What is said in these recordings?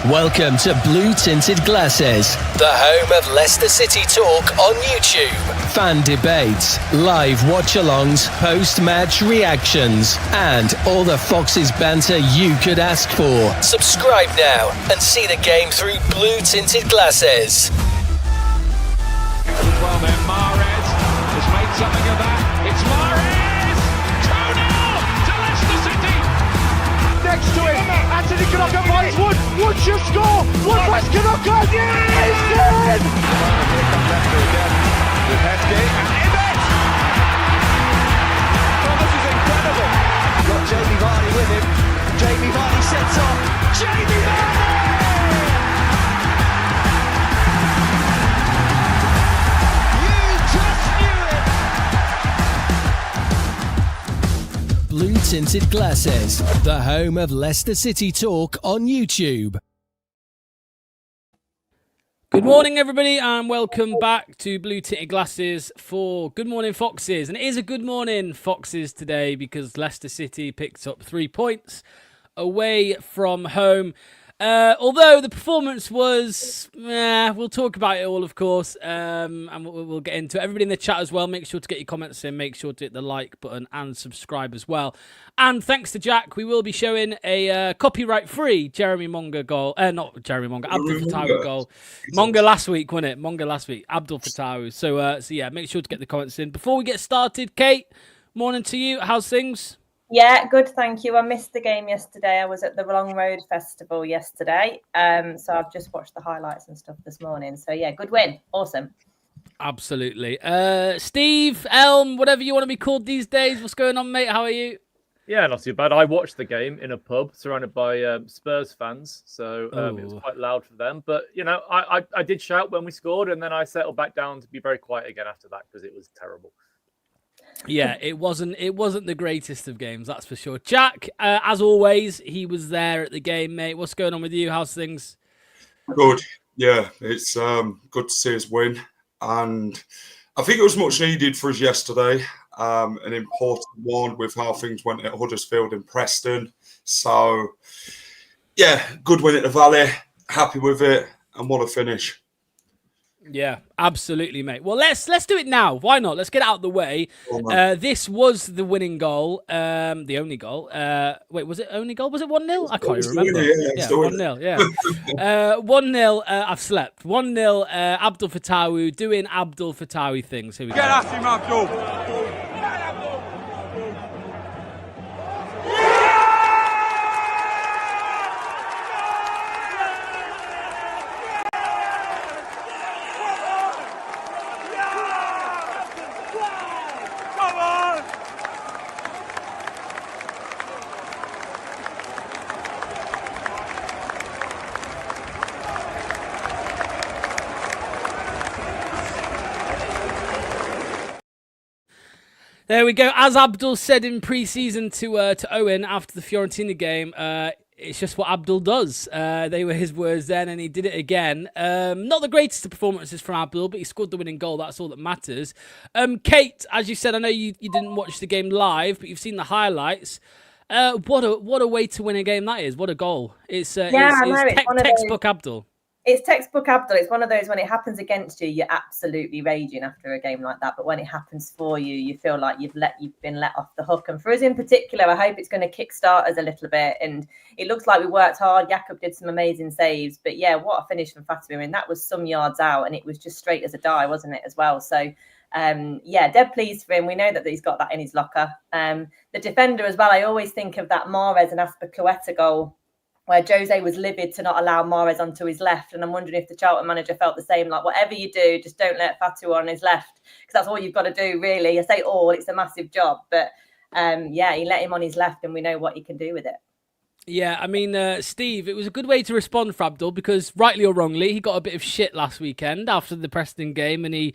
Welcome to Blue Tinted Glasses, the home of Leicester City talk on YouTube. Fan debates, live watch-alongs, post-match reactions, and all the Foxes banter you could ask for. Subscribe now and see the game through Blue Tinted Glasses. Well then, Mahrez has made something of that. It's Mahrez! 2-0 to Leicester City! Next to him, Anthony Kanaka finds Wood. Wood should score! Wood press Kanaka! Yes! Here comes Leicester again with Heskey and Ibbett! Oh, this is incredible! Got Jamie Vardy with him. Jamie Vardy sets off. Jamie Vardy! Blue Tinted Glasses, the home of Leicester City talk on YouTube. Good morning, everybody, and welcome back to Blue Tinted Glasses for Good Morning Foxes. And it is a good morning, Foxes, today because Leicester City picked up 3 points away from home. Although the performance was, we'll talk about it all, of course, and we'll get into it. Everybody in the chat as well, make sure to get your comments in, make sure to hit the like button and subscribe as well. And thanks to Jack, we will be showing a copyright-free Jeremy Monga goal. Not Jeremy Monga, Abdul Fatawu goal. Monga last week, wasn't it? Monga last week, Abdul Fatawu. So yeah, make sure to get the comments in. Before we get started, Kate, morning to you. How's things? Yeah, good, thank you. I missed the game yesterday. I was at the Long Road Festival yesterday. So I've just watched the highlights and stuff this morning. So yeah, good win. Awesome. Absolutely. Steve, Elm, whatever you want to be called these days. What's going on, mate? How are you? Yeah, not too bad. I watched the game in a pub surrounded by Spurs fans. So it was quite loud for them. But, you know, I did shout when we scored and then I settled back down to be very quiet again after that because it was terrible. Yeah, it wasn't the greatest of games, that's for sure. Jack, as always, he was there at the game, mate. What's going on with you? How's things? Good. Yeah, it's good to see us win. And I think it was much needed for us yesterday. An important one with how things went at Huddersfield and Preston. So, yeah, good win at the Valley. Happy with it. And what a finish. Yeah, absolutely, mate. Well, let's do it now. Why not? Let's get it out of the way. This was the winning goal, the only goal. Wait, was it only goal? Was it 1-0? I can't even remember. Yeah, 1-0, yeah. 1-0, I've slept. 1-0, Abdul Fatawu doing Abdul Fatawi things. Here we go. Get at him, Abdul! There we go. As Abdul said in pre-season to Owen after the Fiorentina game, it's just what Abdul does. They were his words then, and he did it again. Not the greatest of performances from Abdul, but he scored the winning goal. That's all that matters. Kate, as you said, I know you didn't watch the game live, but you've seen the highlights. What a way to win a game that is. What a goal. It's textbook Abdul. It's textbook Abdul. It's one of those when it happens against you, you're absolutely raging after a game like that. But when it happens for you, you feel like you've been let off the hook. And for us in particular, I hope it's going to kickstart us a little bit. And it looks like we worked hard. Jakob did some amazing saves. But yeah, what a finish from Fatawu. I mean, that was some yards out and it was just straight as a die, wasn't it, as well? So, yeah, dead pleased for him. We know that he's got that in his locker. The defender as well, I always think of that Mahrez and Azpilicueta goal, where Jose was livid to not allow Mahrez onto his left. And I'm wondering if the Charlton manager felt the same, like whatever you do, just don't let Fatawu on his left, because that's all you've got to do, really. I say all, it's a massive job. But yeah, he let him on his left and we know what he can do with it. Yeah, I mean, Steve, it was a good way to respond for Abdul because rightly or wrongly, he got a bit of shit last weekend after the Preston game and he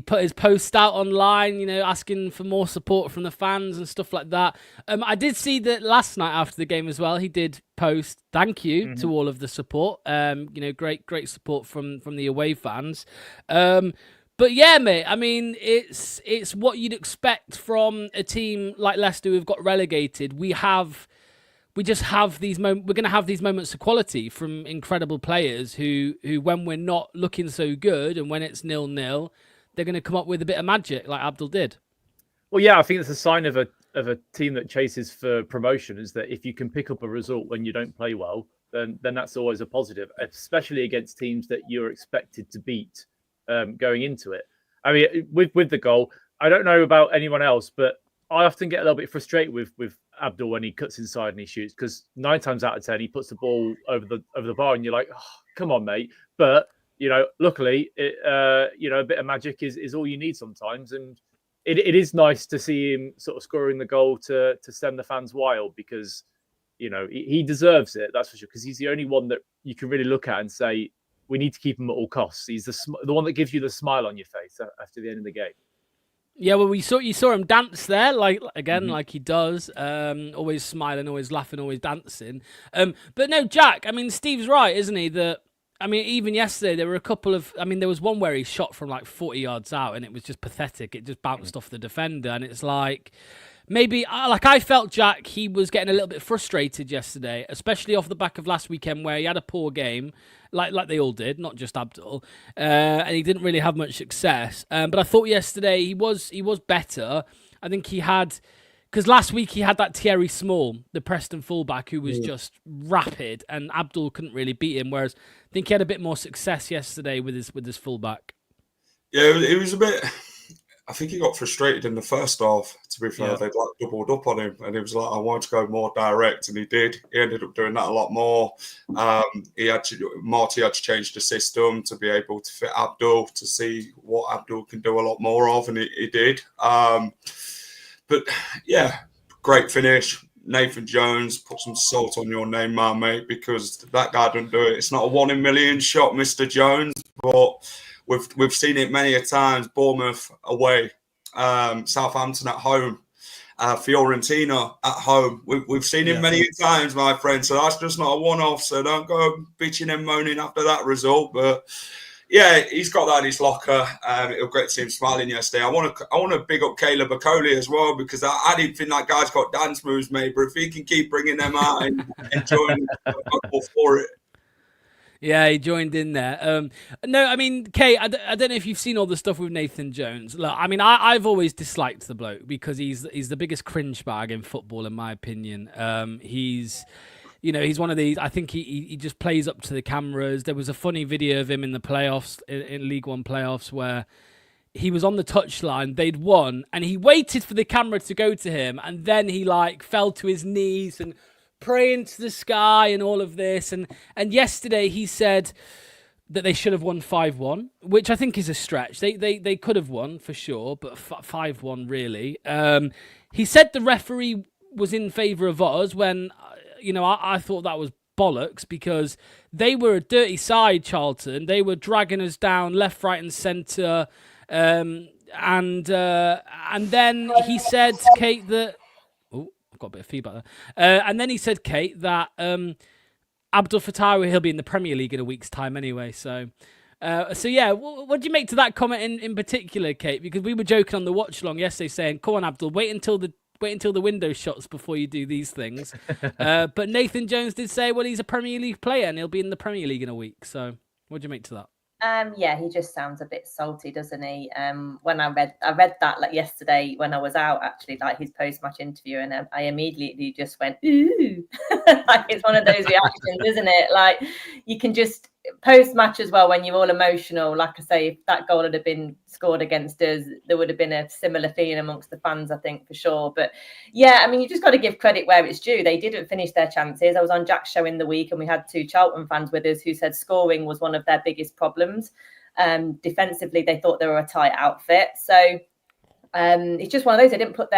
put his post out online, you know, asking for more support from the fans and stuff like that. I did see that last night after the game as well. He did post thank you to all of the support. You know, great support from the away fans. But yeah, mate, I mean, it's what you'd expect from a team like Leicester who've got relegated. We have we just have these we're going to have these moments of quality from incredible players who when we're not looking so good and when it's 0-0, they're going to come up with a bit of magic like Abdul did. Well, yeah, I think it's a sign of a team that chases for promotion, is that if you can pick up a result when you don't play well, then that's always a positive, especially against teams that you're expected to beat going into it. I mean, with the goal, I don't know about anyone else, but I often get a little bit frustrated with Abdul when he cuts inside and he shoots, because 9 times out of 10 he puts the ball over the bar, and you're like, oh, come on, mate. But luckily, a bit of magic is all you need sometimes, and it is nice to see him sort of scoring the goal to send the fans wild, because he deserves it, that's for sure, because he's the only one that you can really look at and say we need to keep him at all costs. He's the one that gives you the smile on your face after the end of the game. Yeah, well, you saw him dance there, like he does, always smiling, always laughing, always dancing. But no, Jack, I mean, Steve's right, isn't he? Even yesterday, there were a couple of, there was one where he shot from like 40 yards out, and it was just pathetic. It just bounced off the defender, and it's like, maybe, I felt Jack, he was getting a little bit frustrated yesterday, especially off the back of last weekend where he had a poor game, like they all did, not just Abdul, and he didn't really have much success. But I thought yesterday he was better. I think he had, because last week he had that Thierry Small, the Preston fullback, who was just rapid, and Abdul couldn't really beat him. Whereas I think he had a bit more success yesterday with his fullback. Yeah, it was a bit. I think he got frustrated in the first half, to be fair. They'd doubled up on him, and he was like, I want to go more direct, and he did. He ended up doing that a lot more. Marty had to change the system to be able to fit Abdul, to see what Abdul can do a lot more of, and he did. But yeah, great finish. Nathan Jones, put some salt on your name, man, mate, because that guy doesn't do it. It's not a 1 in a million shot, Mr. Jones, but we've seen it many a times. Bournemouth away, Southampton at home, Fiorentina at home. We've seen it many times, my friend. So that's just not a one-off. So don't go bitching and moaning after that result. But yeah, he's got that in his locker. It was great to see him smiling yesterday. I want to big up Caleb Okoli as well, because I didn't think that guy's got dance moves, mate. But if he can keep bringing them out and enjoying I'm all for it. Yeah, he joined in there. No, I mean, Kate, I don't know if you've seen all the stuff with Nathan Jones. Look, I mean, I've always disliked the bloke because he's the biggest cringe bag in football, in my opinion. He's one of these. I think he just plays up to the cameras. There was a funny video of him in the playoffs, in League One playoffs, where he was on the touchline. They'd won, and he waited for the camera to go to him, and then he fell to his knees and praying to the sky and all of this. And yesterday he said that they should have won 5-1, which I think is a stretch. They could have won for sure, but 5-1 really. He said the referee was in favour of us when, I thought that was bollocks, because they were a dirty side, Charlton. They were dragging us down left, right and centre. And then he said, Kate, that... got a bit of feedback there. And then he said, Kate, that Abdul Fattah, he'll be in the Premier League in a week's time anyway. So yeah, what do you make to that comment in particular, Kate? Because we were joking on the watch along yesterday, saying, "Come on, Abdul, wait until the window shuts before you do these things." But Nathan Jones did say, "Well, he's a Premier League player and he'll be in the Premier League in a week." So what do you make to that? Yeah, he just sounds a bit salty, doesn't he? When I read that yesterday when I was out, actually, his post-match interview, and I immediately just went, ooh. It's one of those reactions, isn't it? You can just post-match as well, when you're all emotional. Like I say, if that goal had been scored against us, there would have been a similar feeling amongst the fans, I think, for sure. But yeah, I mean, you just got to give credit where it's due. They didn't finish their chances. I was on Jack's show in the week, and we had 2 Charlton fans with us who said scoring was one of their biggest problems. Defensively, they thought they were a tight outfit. So it's just one of those. They didn't put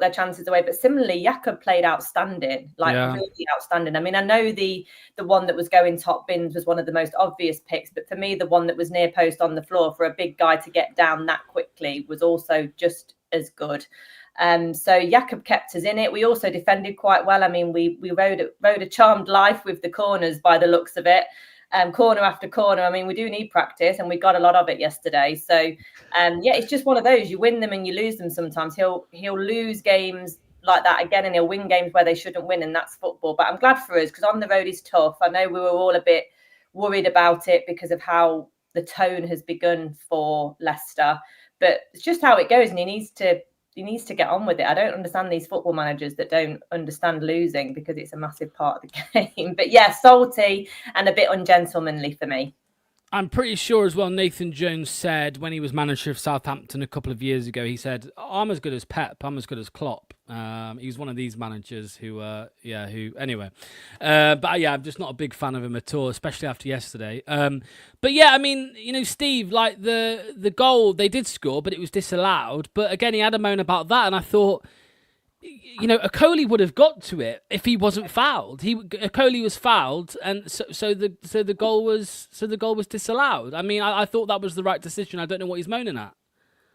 their chances away. But similarly, Jakob played outstanding, really outstanding. I mean, I know the one that was going top bins was one of the most obvious picks, but for me, the one that was near post on the floor, for a big guy to get down that quickly, was also just as good. So Jakob kept us in it. We also defended quite well. I mean, we rode a charmed life with the corners by the looks of it. Corner after corner. I mean, we do need practice, and we got a lot of it yesterday. So, yeah, it's just one of those. You win them and you lose them sometimes. He'll lose games like that again, and he'll win games where they shouldn't win, and that's football. But I'm glad for us, because on the road is tough. I know we were all a bit worried about it because of how the tone has begun for Leicester, but it's just how it goes, and he needs to get on with it. I don't understand these football managers that don't understand losing, because it's a massive part of the game. But yeah, salty and a bit ungentlemanly for me. I'm pretty sure as well, Nathan Jones said when he was manager of Southampton a couple of years ago, he said, I'm as good as Pep, I'm as good as Klopp. He's one of these managers anyway. But yeah, I'm just not a big fan of him at all, especially after yesterday. But yeah, I mean, Steve, like the goal, they did score, but it was disallowed. But again, he had a moan about that, and I thought, Okoli would have got to it if he wasn't fouled. Okoli was fouled, and so the goal was disallowed. I mean, I thought that was the right decision. I don't know what he's moaning at.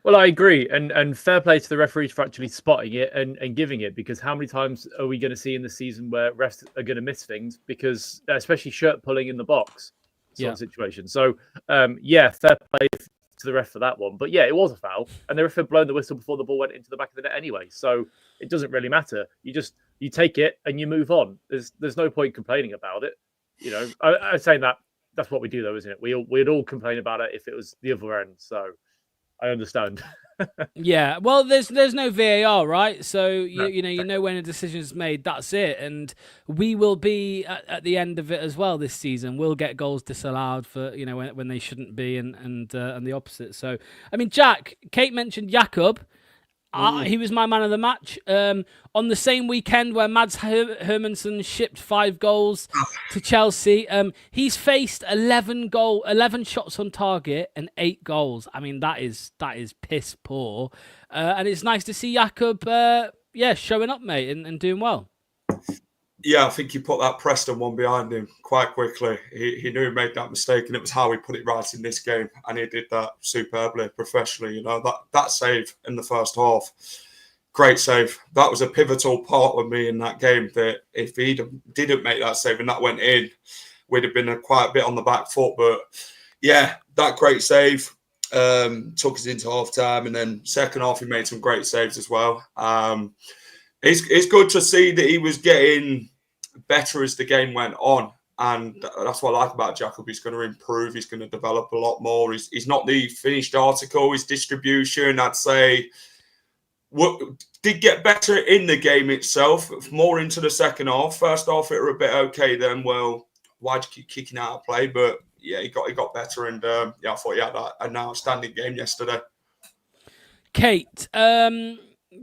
Well, I agree, and fair play to the referees for actually spotting it and giving it, because how many times are we going to see in the season where refs are going to miss things, because especially shirt pulling in the box sort of situation. So fair play to the ref for that one. But yeah, it was a foul, and the ref had blown the whistle before the ball went into the back of the net anyway. So it doesn't really matter. You take it and you move on. There's no point complaining about it. I'm saying that's what we do though, isn't it? We'd all complain about it if it was the other end. So I understand. Yeah, well, there's no VAR, right? So you know when a decision is made, that's it, and we will be at the end of it as well this season. We'll get goals disallowed for when they shouldn't be, and the opposite. So I mean, Jack, Kate mentioned Jakob. He was my man of the match. On the same weekend where Mads Hermansson shipped 5 goals to Chelsea, he's faced 11 shots on target and 8 goals. I mean, that is piss poor. And it's nice to see Jakob, showing up, mate, and doing well. Yeah, I think he put that Preston one behind him quite quickly. He knew he made that mistake, and it was how he put it right in this game. And he did that superbly, professionally. That save in the first half, great save. That was a pivotal part of me in that game, that if he didn't make that save and that went in, we'd have been quite a bit on the back foot. But yeah, that great save took us into half time. And then second half, he made some great saves as well. It's good to see that he was getting better as the game went on, and that's what I like about Jakob. He's going to improve. He's going to develop a lot more. He's not the finished article. His distribution, I'd say, did get better in the game itself, more into the second half. First half, it were a bit okay. Then, well, why'd you keep kicking out of play? But yeah, he got better, and I thought he had an outstanding game yesterday. Kate,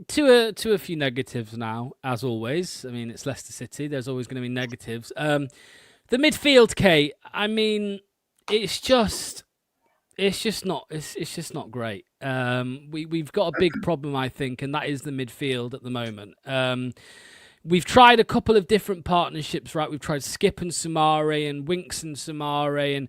To a few negatives now, as always. I mean, it's Leicester City. There's always going to be negatives. The midfield, Kate. I mean, it's just not great. We've got a big problem, I think, and that is the midfield at the moment. We've tried a couple of different partnerships, right? We've tried Skip and Samari and Winks and Samari. And,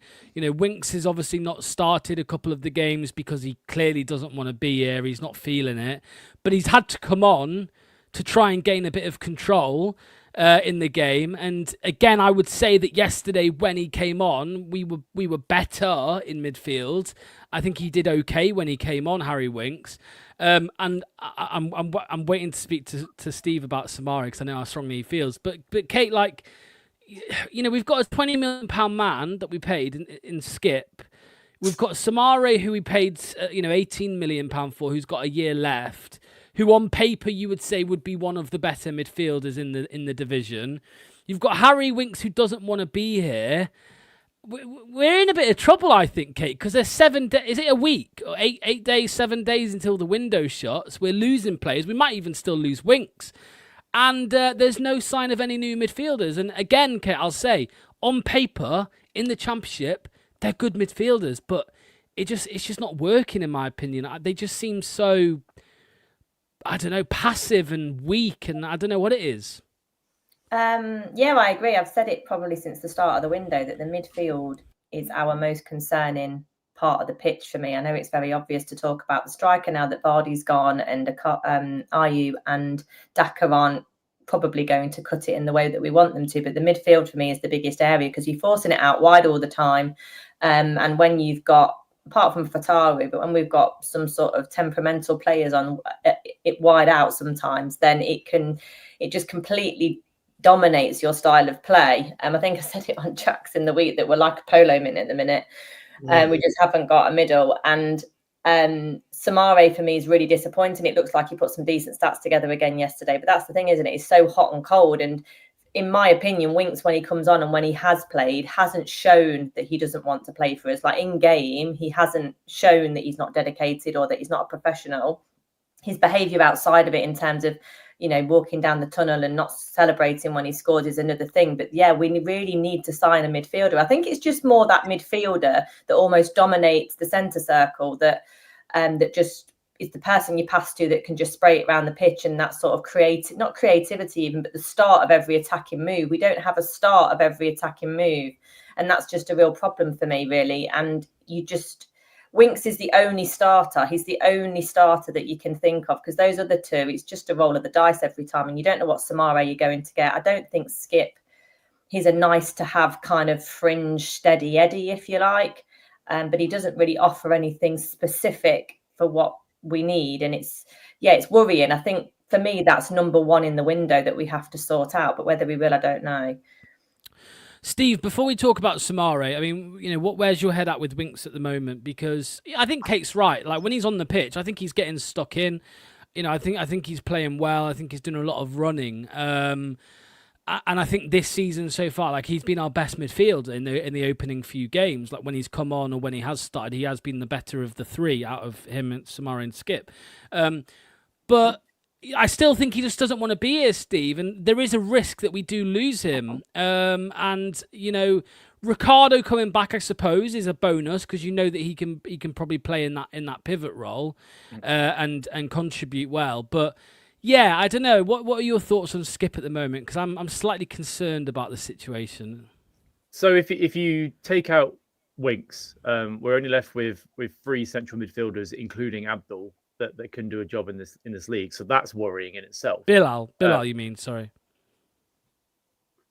Winks has obviously not started a couple of the games because he clearly doesn't want to be here. He's not feeling it. But he's had to come on to try and gain a bit of control in the game. And again, I would say that yesterday when he came on, we were better in midfield. I think he did okay when he came on, Harry Winks. And I'm waiting to speak to Steve about Samari, because I know how strongly he feels. But Kate, we've got a £20 million man that we paid in Skip. We've got Samari, who we paid £18 million for, who's got a year left, who on paper you would say would be one of the better midfielders in the division. You've got Harry Winks, who doesn't want to be here. We're in a bit of trouble, I think, Kate, because there's 7 days. Is it a week or 8 days, 7 days until the window shuts? We're losing players. We might even still lose Winks. And there's no sign of any new midfielders. And again, Kate, I'll say, on paper, in the Championship, they're good midfielders, but it's just not working, in my opinion. They just seem so, I don't know, passive and weak, and I don't know what it is. I agree. I've said it probably since the start of the window that the midfield is our most concerning part of the pitch for me. I know it's very obvious to talk about the striker now that Vardy's gone, and Ayew and Daka aren't probably going to cut it in the way that we want them to. But the midfield for me is the biggest area, because you're forcing it out wide all the time. And when you've got apart from Fatari, but when we've got some sort of temperamental players on it wide out sometimes, then it just completely dominates your style of play. I think I said it on Jacks in the week that we're like a polo min at the minute. We just haven't got a middle. And Samare for me is really disappointing. It looks like he put some decent stats together again yesterday, but that's the thing, isn't it? It's so hot and cold. And in my opinion, Winks, when he comes on and when he has played, hasn't shown that he doesn't want to play for us. Like in game, he hasn't shown that he's not dedicated or that he's not a professional. His behaviour outside of it, in terms of, you know, walking down the tunnel and not celebrating when he scores, is another thing. But yeah, we really need to sign a midfielder. I think it's just more that midfielder that almost dominates the centre circle, that just is the person you pass to that can just spray it around the pitch, and that sort of not creativity even, but the start of every attacking move. We don't have a start of every attacking move, and that's just a real problem for me, really. And Winks is the only starter. He's the only starter that you can think of, because those other two, it's just a roll of the dice every time, and you don't know what Samare you're going to get. I don't think Skip, he's a nice to have kind of fringe steady Eddie, if you like, but he doesn't really offer anything specific for what we need. And it's worrying. I think for me, that's number one in the window that we have to sort out, but whether we will, I don't know. Steve, before we talk about Samare, I mean, you know, where's your head at with Winks at the moment? Because I think Kate's right. Like when he's on the pitch, I think he's getting stuck in. You know, I think he's playing well. I think he's doing a lot of running. And I think this season so far, like he's been our best midfielder in the opening few games. Like when he's come on or when he has started, he has been the better of the three out of him and Samare and Skip. But I still think he just doesn't want to be here, Steve. And there is a risk that we do lose him. And you know, Ricardo coming back, I suppose, is a bonus, because you know that he can probably play in that pivot role and contribute well. But yeah, I don't know. What are your thoughts on Skip at the moment? Because I'm slightly concerned about the situation. So if you take out Winks, we're only left with three central midfielders, including Abdul, that can do a job in this league. So that's worrying in itself. Bilal, you mean? Sorry.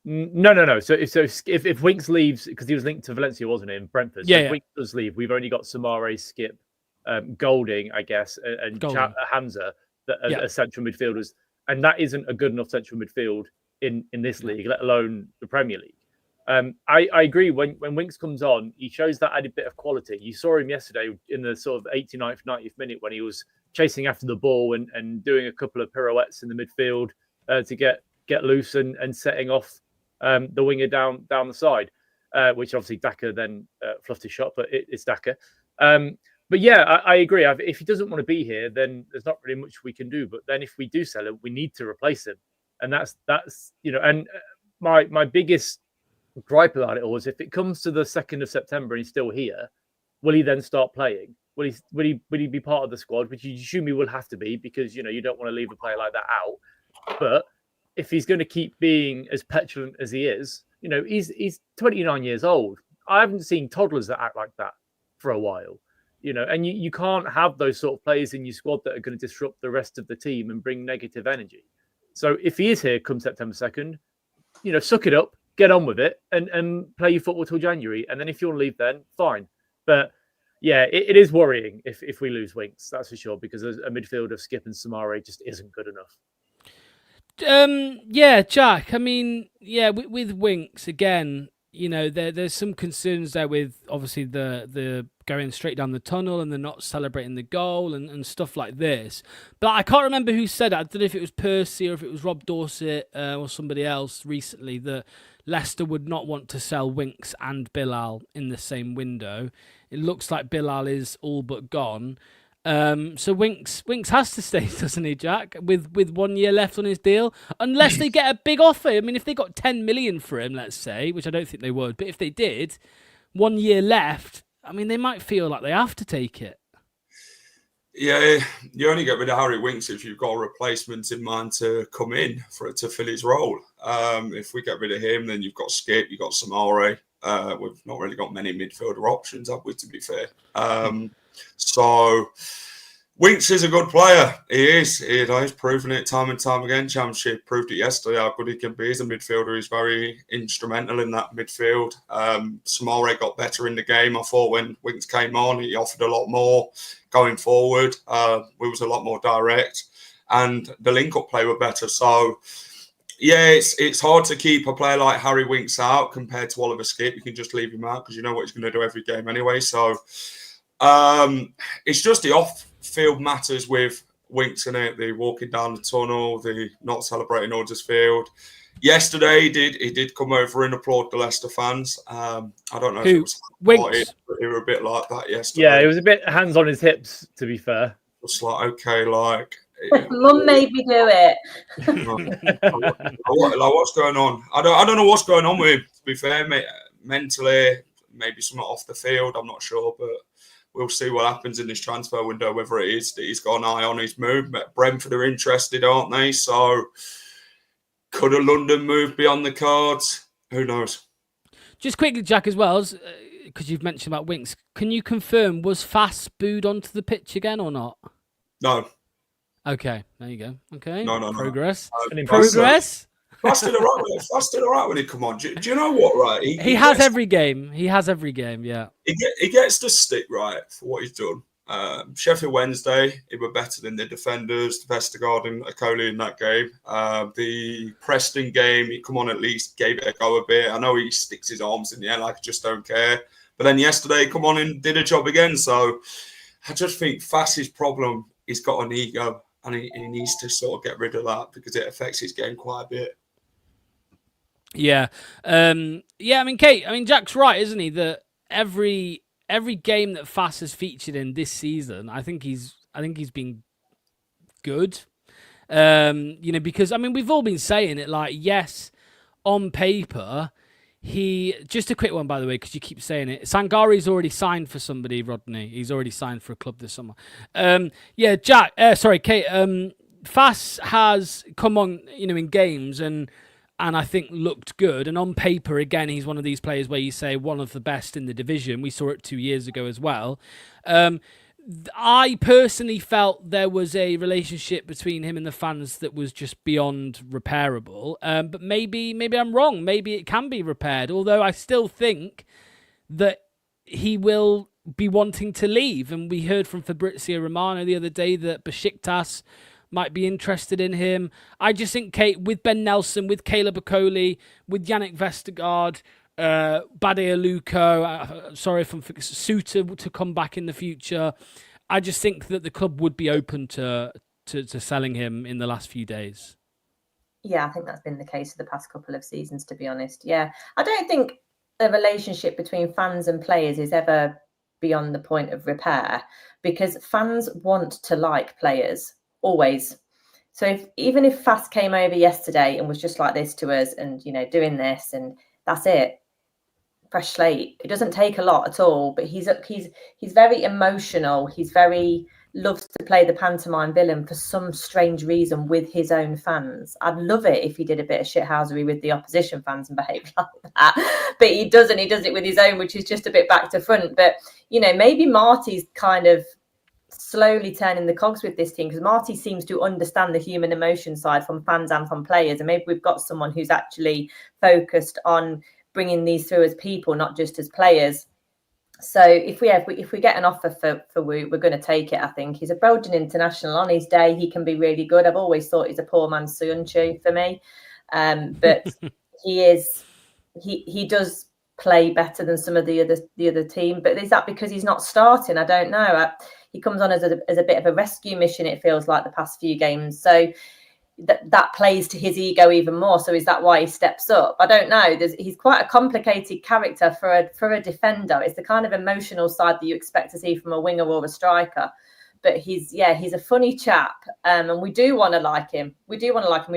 No. So if Winks leaves, because he was linked to Valencia, wasn't he, in Brentford? So if Winks does leave, we've only got Samare, Skip, Golding, I guess, and Hamza as central midfielders, and that isn't a good enough central midfield in this league, let alone the Premier League. I agree. When Winks comes on, he shows that added bit of quality. You saw him yesterday in the sort of 89th, 90th minute when he was chasing after the ball and doing a couple of pirouettes in the midfield to get loose and setting off the winger down the side, which obviously Daka then fluffed his shot, but it's Daka. But yeah, I agree. If he doesn't want to be here, then there's not really much we can do. But then if we do sell him, we need to replace him, and that's you know. And my biggest gripe about it all is if it comes to the 2nd of September and he's still here, will he then start playing? Will he be part of the squad? Which you assume he will have to be, because you know you don't want to leave a player like that out. But if he's going to keep being as petulant as he is, you know, he's 29 years old. I haven't seen toddlers that act like that for a while. You know, and you can't have those sort of players in your squad that are going to disrupt the rest of the team and bring negative energy. So if he is here come September 2nd, you know, suck it up, get on with it, and play your football till January. And then if you want to leave, then fine. But yeah, it is worrying if we lose Winks, that's for sure, because a midfield of Skip and Samare just isn't good enough. Yeah, Jack. I mean, yeah, with Winks again, you know, there's some concerns there with obviously the going straight down the tunnel and the not celebrating the goal and stuff like this. But I can't remember who said it. I don't know if it was Percy or if it was Rob Dorset or somebody else recently, that Leicester would not want to sell Winks and Bilal in the same window. It looks like Bilal is all but gone. So Winks has to stay, doesn't he, Jack? With 1 year left on his deal, unless they get a big offer. I mean, if they got 10 million for him, let's say, which I don't think they would, but if they did, 1 year left, I mean, they might feel like they have to take it. Yeah, you only get rid of Harry Winks if you've got a replacement in mind to come in to fill his role. If we get rid of him, then you've got Skip, you've got Samare. We've not really got many midfielder options, have we, to be fair? So Winks is a good player. He is. He's proven it time and time again. Championship proved it yesterday how good he can be as a midfielder. He's very instrumental in that midfield. Samare got better in the game. I thought when Winks came on, he offered a lot more going forward. We was a lot more direct, and the link-up play were better. So, yeah, it's hard to keep a player like Harry Winks out compared to Oliver Skipp. You can just leave him out because you know what he's going to do every game anyway. So, it's just the off-field matters with Winks in it, the walking down the tunnel, the not celebrating Huddersfield. Yesterday, he did come over and applaud the Leicester fans. I don't know if it was Winks. But they were a bit like that yesterday. Yeah, it was a bit hands on his hips, to be fair. It's like, okay, like... Mum made me do it. like, what's going on? I don't know what's going on with him, to be fair, mate. Mentally, maybe something off the field, I'm not sure, but we'll see what happens in this transfer window, whether it is that he's got an eye on his move. Brentford are interested, aren't they? So could a London move be on the cards? Who knows? Just quickly, Jack, as well, because you've mentioned about Winks, can you confirm, was Fass booed onto the pitch again or not? No. Okay, there you go. Okay, No. Progress. Progress. Fass did all right when he come on. Do you know what, right? He has every game. He has every game, yeah. He gets the stick right for what he's done. Sheffield Wednesday, he were better than the defenders, Vestergaard and Akoli in that game. The Preston game, he come on at least, gave it a go a bit. I know he sticks his arms in the air like I just don't care. But then yesterday, come on and did a job again. So I just think Fass's problem, he's got an ego. And he needs to sort of get rid of that because it affects his game quite a bit. Yeah. I mean, Kate, Jack's right, isn't he? That every game that Fass has featured in this season, I think he's been good. Because, we've all been saying it, like, yes, on paper, just a quick one, by the way, because you keep saying it. Sangari's already signed for somebody, Rodney. He's already signed for a club this summer. Kate. Fass has come on, in games and I think looked good. And on paper, again, he's one of these players where you say one of the best in the division. We saw it 2 years ago as well. I personally felt there was a relationship between him and the fans that was just beyond repairable. But maybe I'm wrong. Maybe it can be repaired. Although I still think that he will be wanting to leave. And we heard from Fabrizio Romano the other day that Besiktas might be interested in him. I just think, Kate, with Ben Nelson, with Caleb Akoli, with Yannick Vestergaard, Bade Aluko, sorry if I'm Suter to come back in the future. I just think that the club would be open to selling him in the last few days. Yeah, I think that's been the case for the past couple of seasons, to be honest. Yeah, I don't think the relationship between fans and players is ever beyond the point of repair because fans want to like players, always. So even if Fass came over yesterday and was just like this to us and, doing this and that's it, fresh slate. It doesn't take a lot at all, but he's very emotional. He's loves to play the pantomime villain for some strange reason with his own fans. I'd love it if he did a bit of shithousery with the opposition fans and behaved like that. But he doesn't. He does it with his own, which is just a bit back to front. But, maybe Marty's kind of slowly turning the cogs with this team because Marty seems to understand the human emotion side from fans and from players. And maybe we've got someone who's actually focused on bringing these through as people, not just as players. So if we get an offer for Woot, we're going to take it. I think he's a Belgian international. On his day, he can be really good. I've always thought he's a poor man's Suyuncu for me, but he does play better than some of the other team. But is that because he's not starting? I don't know. He comes on as a bit of a rescue mission. It feels like the past few games. So that plays to his ego even more. So is that why he steps up? I don't know. He's quite a complicated character for a defender. It's the kind of emotional side that you expect to see from a winger or a striker. But he's a funny chap, and we do want to like him. We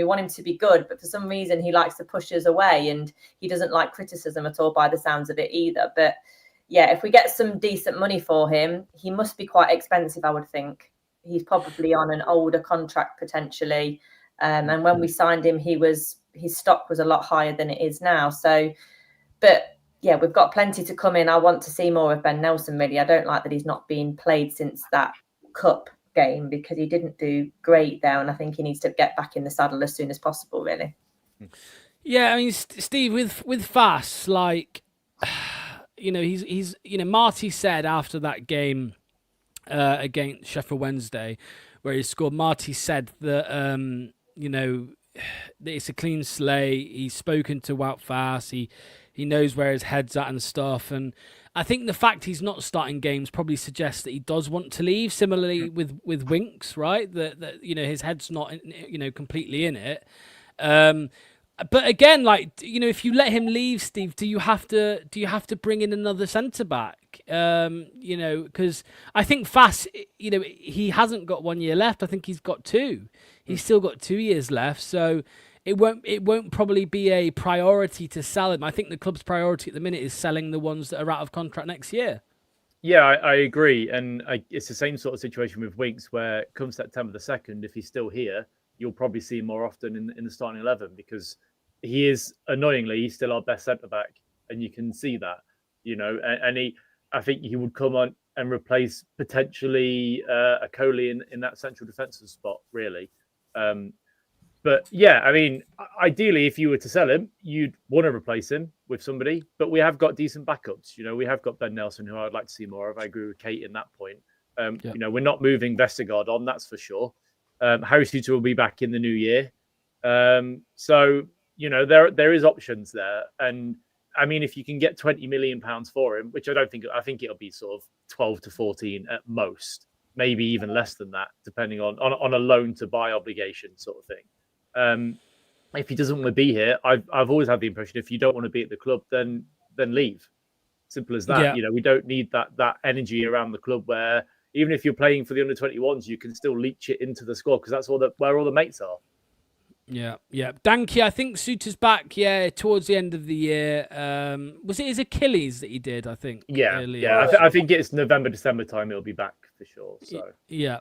want him to be good, but for some reason he likes to push us away, and he doesn't like criticism at all by the sounds of it either. But yeah, if we get some decent money for him, he must be quite expensive, I would think. He's probably on an older contract potentially. And when we signed him, his stock was a lot higher than it is now. So, but yeah, we've got plenty to come in. I want to see more of Ben Nelson, really. I don't like that he's not been played since that cup game because he didn't do great there, and I think he needs to get back in the saddle as soon as possible, really. Yeah, I mean, Steve, with Fass, like, he's Marty said after that game against Sheffield Wednesday, where he scored, Marty said that that it's a clean slate. He's spoken to Wout Fass. He knows where his head's at and stuff. And I think the fact he's not starting games probably suggests that he does want to leave. Similarly with Winks, right? That his head's not completely in it. But again, if you let him leave, Steve, do you have to bring in another centre back? Because I think Fass, he hasn't got 1 year left. I think he's got 2. He's still got 2 years left. So it won't probably be a priority to sell him. I think the club's priority at the minute is selling the ones that are out of contract next year. Yeah, I agree. And it's the same sort of situation with Winks, where come September the 2nd, if he's still here, you'll probably see him more often in the starting 11, because he is, annoyingly, he's still our best centre-back. And you can see that, and I think he would come on and replace potentially a Coley in that central defensive spot, really. But yeah, I mean, ideally, if you were to sell him, you'd want to replace him with somebody. But we have got decent backups. We have got Ben Nelson, who I'd like to see more of. I agree with Kate in that point. We're not moving Vestergaard on, that's for sure. Harry Suter will be back in the new year. So, there is options there. And I mean, if you can get £20 million for him, which I think it'll be sort of 12 to 14 at most, maybe even less than that, depending on a loan to buy obligation sort of thing. If he doesn't want to be here, I've always had the impression, if you don't want to be at the club, then leave. Simple as that. Yeah. We don't need that energy around the club where even if you're playing for the under-21s, you can still leach it into the squad, because that's where all the mates are. Yeah. Danke, I think Suter's back, towards the end of the year. Was it his Achilles that he did, I think? Yeah. I think it's November, December time he'll be back for sure. So yeah.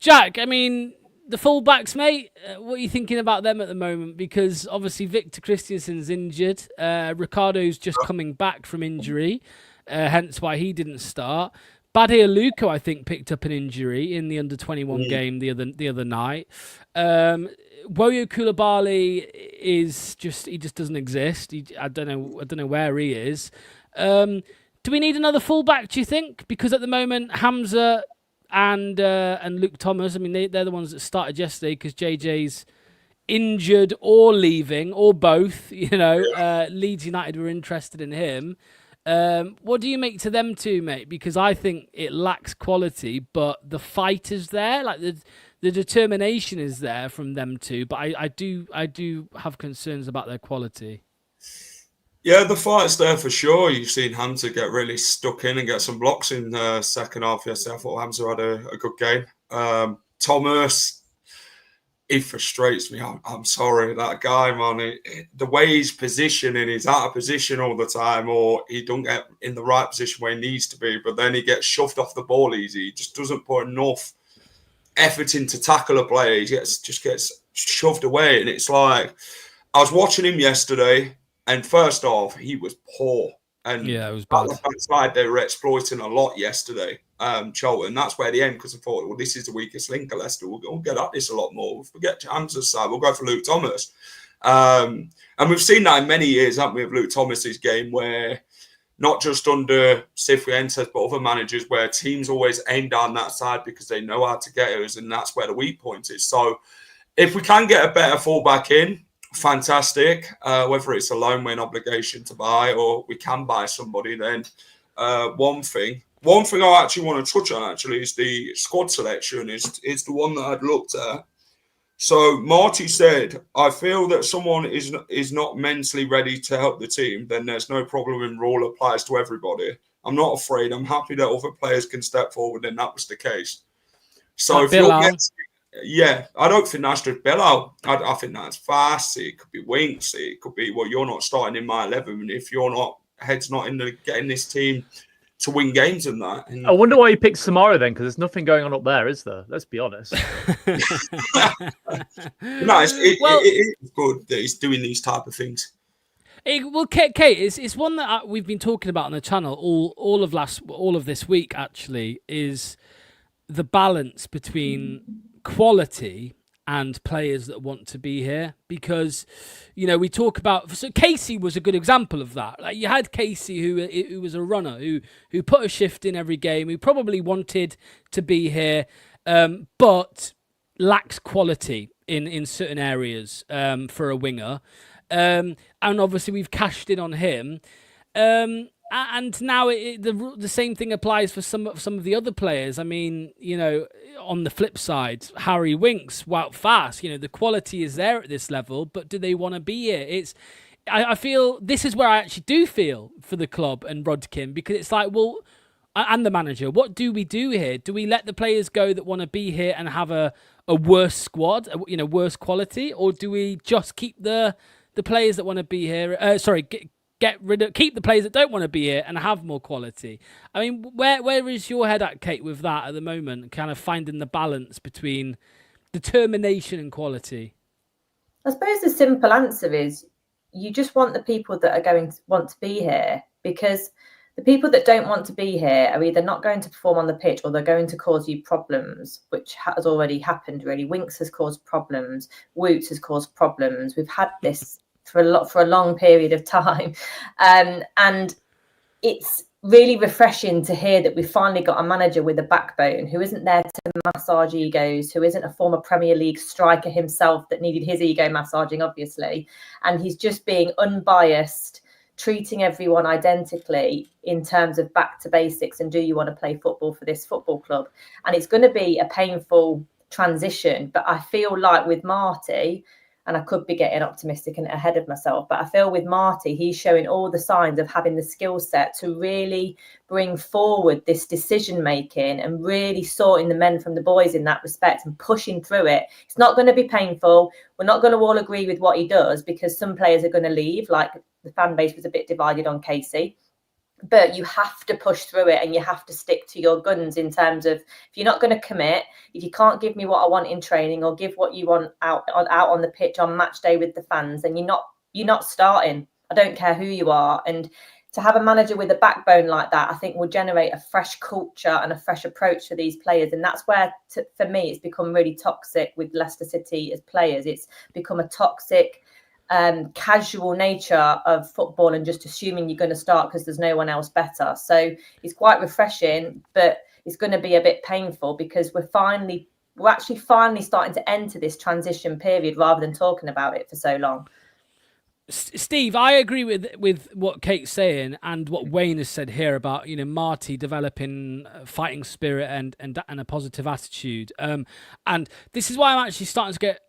Jack, I mean, the fullbacks, mate, what are you thinking about them at the moment? Because obviously Victor Christensen's injured. Ricardo's just coming back from injury, hence why he didn't start. Bade Aluko, I think, picked up an injury in the under-21 game the other night. Woyo Koulibaly he just doesn't exist. I don't know where he is. Do we need another fullback, do you think? Because at the moment, Hamza and Luke Thomas, I mean, they're the ones that started yesterday because JJ's injured or leaving, or both. Leeds United were interested in him. What do you make to them two, mate? Because I think it lacks quality, but the fight is there. Like the determination is there from them two. But I do have concerns about their quality. Yeah, the fight's there for sure. You've seen Hamza get really stuck in and get some blocks in the second half yesterday. I thought Hamza had a good game. Thomas, he frustrates me. I'm sorry, that guy, man. The way he's positioning, he's out of position all the time, or he don't get in the right position where he needs to be, but then he gets shoved off the ball easy. He just doesn't put enough effort into tackle a player. He just gets shoved away. And it's like, I was watching him yesterday, and first off, he was poor. And yeah, it was bad. On the backside, they were exploiting a lot yesterday, Charlton. That's where they end, because I thought, well, this is the weakest link of Leicester. We'll get at this a lot more. We'll forget Hamza's side. We'll go for Luke Thomas. And we've seen that in many years, haven't we, of Luke Thomas's game, where not just under Cifuentes, but other managers, where teams always aim down that side because they know how to get us, and that's where the weak point is. So if we can get a better fullback in, fantastic. Whether it's a loan win obligation to buy or we can buy somebody, then one thing I actually want to touch on is the squad selection is the one that I'd looked at. So Marty said, I feel that someone is not mentally ready to help the team, then there's no problem, and rule applies to everybody. I'm not afraid. I'm happy that other players can step forward, and that was the case. So if you're I don't think that's just Bilal. I think that's Fass. It could be Winks. It could be, well, you're not starting in my 11 if you're not, head's not in getting this team to win games and that. And I wonder why you picked Samara then, because there's nothing going on up there, is there? Let's be honest. No, it is good that he's doing these type of things. Kate, it's one that we've been talking about on the channel all of this week. Actually, is the balance between quality and players that want to be here, because we talk about, so Casey was a good example of that. Like, you had Casey who was a runner who put a shift in every game, who probably wanted to be here, but lacks quality in certain areas for a winger, and obviously we've cashed in on him. And now the same thing applies for some of the other players. I mean, on the flip side, Harry Winks, wow, fast. The quality is there at this level, but do they want to be here? I feel this is where I actually do feel for the club and Rodkin, because it's like, well, and the manager, what do we do here? Do we let the players go that want to be here and have a worse squad, worse quality, or do we just keep the players that want to be here? Keep the players that don't want to be here and have more quality. I mean, where is your head at, Kate, with that at the moment? Kind of finding the balance between determination and quality. I suppose the simple answer is you just want the people that are going to want to be here, because the people that don't want to be here are either not going to perform on the pitch or they're going to cause you problems, which has already happened, really. Winks has caused problems. Woots has caused problems. We've had this for a long period of time. And it's really refreshing to hear that we've finally got a manager with a backbone who isn't there to massage egos, who isn't a former Premier League striker himself that needed his ego massaging, obviously. And he's just being unbiased, treating everyone identically in terms of back to basics and do you want to play football for this football club? And it's going to be a painful transition, but I feel like with Marty, and I could be getting optimistic and ahead of myself, but I feel with Marty, he's showing all the signs of having the skill set to really bring forward this decision making and really sorting the men from the boys in that respect and pushing through it. It's not going to be painful. We're not going to all agree with what he does, because some players are going to leave, like the fan base was a bit divided on Casey. But you have to push through it and you have to stick to your guns in terms of, if you're not going to commit, if you can't give me what I want in training or give what you want out on the pitch on match day with the fans, then you're not starting. I don't care who you are. And to have a manager with a backbone like that, I think will generate a fresh culture and a fresh approach for these players. And that's where, for me, it's become really toxic with Leicester City as players. It's become a toxic casual nature of football and just assuming you're going to start because there's no one else better. So it's quite refreshing, but it's going to be a bit painful because we're actually finally starting to enter this transition period rather than talking about it for so long. Steve, I agree with what Kate's saying and what Wayne has said here about Marty developing fighting spirit and a positive attitude. And this is why I'm actually starting to get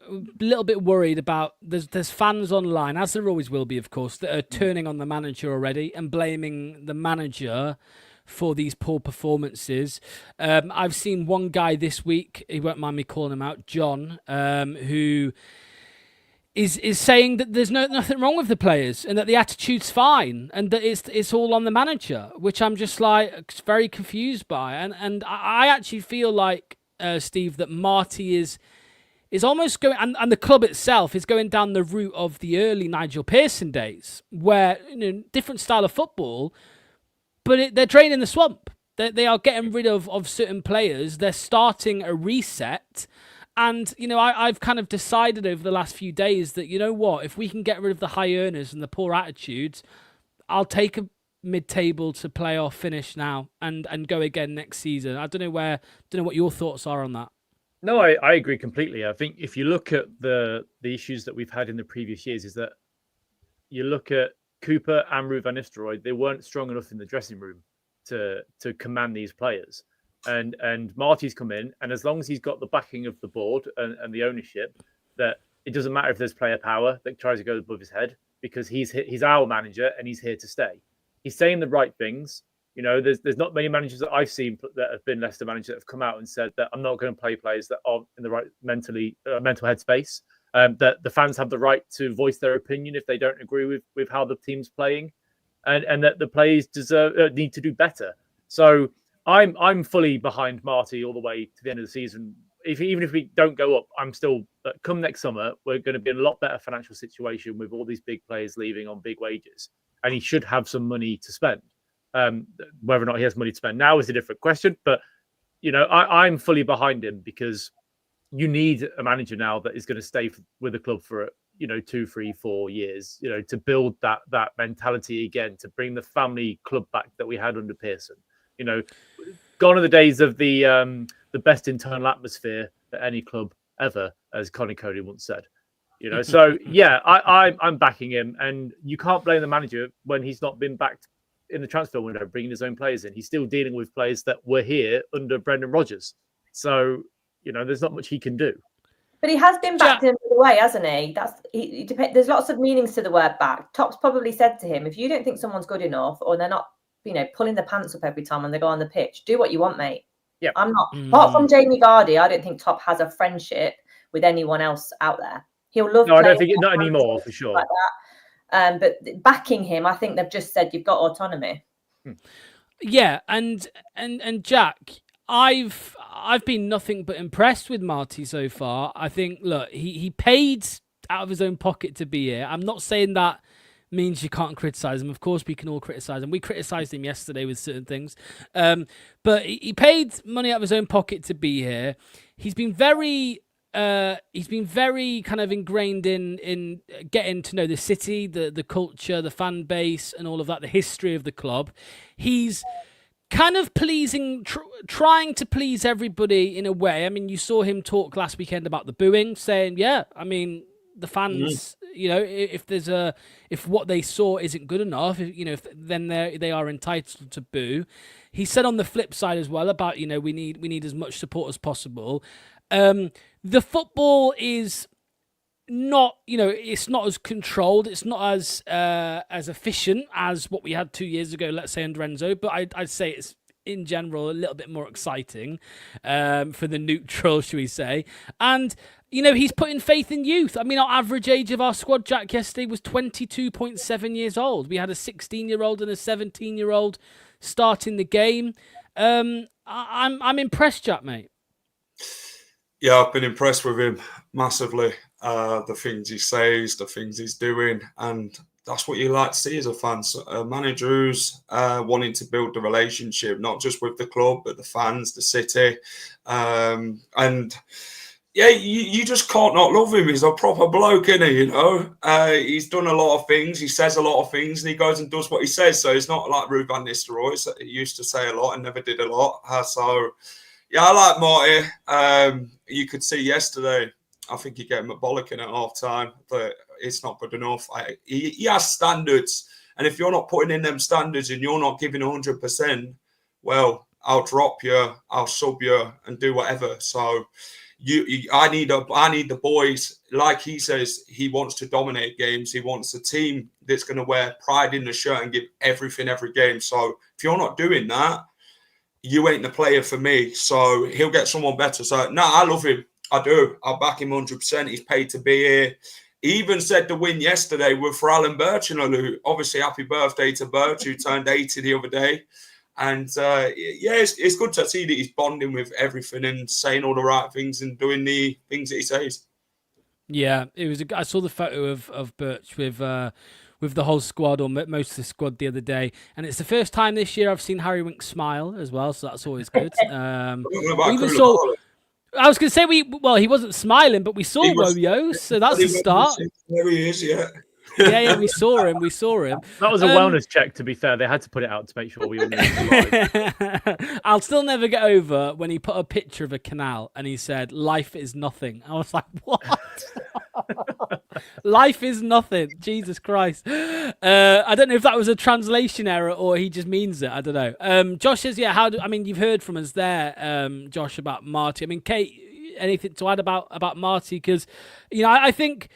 a little bit worried about there's fans online, as there always will be, of course, that are turning on the manager already and blaming the manager for these poor performances. I've seen one guy this week, he won't mind me calling him out, John, who is saying that there's nothing wrong with the players and that the attitude's fine and that it's all on the manager, which I'm just like very confused by. And I actually feel like, Steve, that Marty is almost going, and the club itself is going down the route of the early Nigel Pearson days, where different style of football, but they're draining the swamp. They are getting rid of certain players. They're starting a reset, and I've kind of decided over the last few days that if we can get rid of the high earners and the poor attitudes, I'll take a mid-table to playoff finish now and go again next season. I don't know what your thoughts are on that. No, I agree completely. I think if you look at the issues that we've had in the previous years, is that you look at Cooper and Ruud van Nistelrooy, they weren't strong enough in the dressing room to command these players. And Marty's come in, and as long as he's got the backing of the board and the ownership, that it doesn't matter if there's player power that tries to go above his head, because he's our manager and he's here to stay. He's saying the right things. There's not many managers that I've seen that have been Leicester managers that have come out and said that I'm not going to play players that aren't in the right mental headspace. That the fans have the right to voice their opinion if they don't agree with how the team's playing, and that the players need to do better. So I'm fully behind Marty all the way to the end of the season, even if we don't go up, I'm still come next summer. We're going to be in a lot better financial situation with all these big players leaving on big wages, and he should have some money to spend. Whether or not he has money to spend now is a different question. But I'm fully behind him because you need a manager now that is going to stay with the club for 2, 3, 4 years. To build that mentality again, to bring the family club back that we had under Pearson. Gone are the days of the best internal atmosphere at any club ever, as Connie Cody once said. So yeah, I'm backing him, and you can't blame the manager when he's not been backed in the transfer window, bringing his own players in. He's still dealing with players that were here under Brendan Rodgers. So there's not much he can do. But he has been backed in the way, hasn't he? There's lots of meanings to the word back. Top's probably said to him, if you don't think someone's good enough, or they're not, pulling their pants up every time when they go on the pitch, do what you want, mate. Yeah, I'm not. Apart from Jamie Vardy, I don't think Top has a friendship with anyone else out there. He'll love. No, I don't think not anymore for sure. Like that. But backing him, I think they've just said you've got autonomy. Yeah, and Jack, I've been nothing but impressed with Marty so far. I think, look, he paid out of his own pocket to be here. I'm not saying that means you can't criticise him. Of course, we can all criticise him. We criticised him yesterday with certain things. But he paid money out of his own pocket to be here. He's been very kind of ingrained in getting to know the city, the culture, the fan base, and all of that, the history of the club. He's kind of trying to please everybody in a way. I mean, you saw him talk last weekend about the booing, saying, yeah, I mean, the fans, if what they saw isn't good enough, then they are entitled to boo. He said on the flip side as well about, we need as much support as possible. The football is not, it's not as controlled. It's not as efficient as what we had 2 years ago, let's say under Enzo, but I'd say it's in general a little bit more exciting for the neutral, should we say. And, he's putting faith in youth. I mean, our average age of our squad, Jack, yesterday was 22.7 years old. We had a 16-year-old and a 17-year-old starting the game. I'm impressed, Jack, mate. Yeah, I've been impressed with him massively. The things he says, the things he's doing, and that's what you like to see as a fan. So a manager who's wanting to build the relationship, not just with the club, but the fans, the city. And yeah, you just can't not love him. He's a proper bloke, isn't he? He's done a lot of things. He says a lot of things, and he goes and does what he says. So he's not like Ruud van Nistelrooy. He used to say a lot and never did a lot. Yeah, I like Marty. You could see yesterday, I think he gave him a bollocking at half time, but it's not good enough. He has standards. And if you're not putting in them standards and you're not giving 100%, well, I'll drop you, I'll sub you and do whatever. So I need the boys, like he says, he wants to dominate games. He wants a team that's going to wear pride in the shirt and give everything every game. So if you're not doing that, you ain't the player for me. So he'll get someone better. So, no, I love him. I do. I'll back him 100%. He's paid to be here. He even said the win yesterday with for Alan Birchinall, who obviously happy birthday to Birch, who turned 80 the other day. And, it's good to see that he's bonding with everything and saying all the right things and doing the things that he says. Yeah, I saw the photo of Birch with the whole squad, or most of the squad, the other day, and it's the first time this year I've seen Harry Winks smile as well, so that's always good. I was going to say he wasn't smiling, but we saw Romeo, so that's a start. There he is, yeah. Yeah, we saw him. That was a wellness check, to be fair. They had to put it out to make sure we all knew it was I'll still never get over when he put a picture of a canal and he said, "Life is nothing." I was like, what? Life is nothing. Jesus Christ. I don't know if that was a translation error or he just means it. I don't know. Josh says, yeah, you've heard from us there, Josh, about Marty. I mean, Kate, anything to add about Marty? Because, I think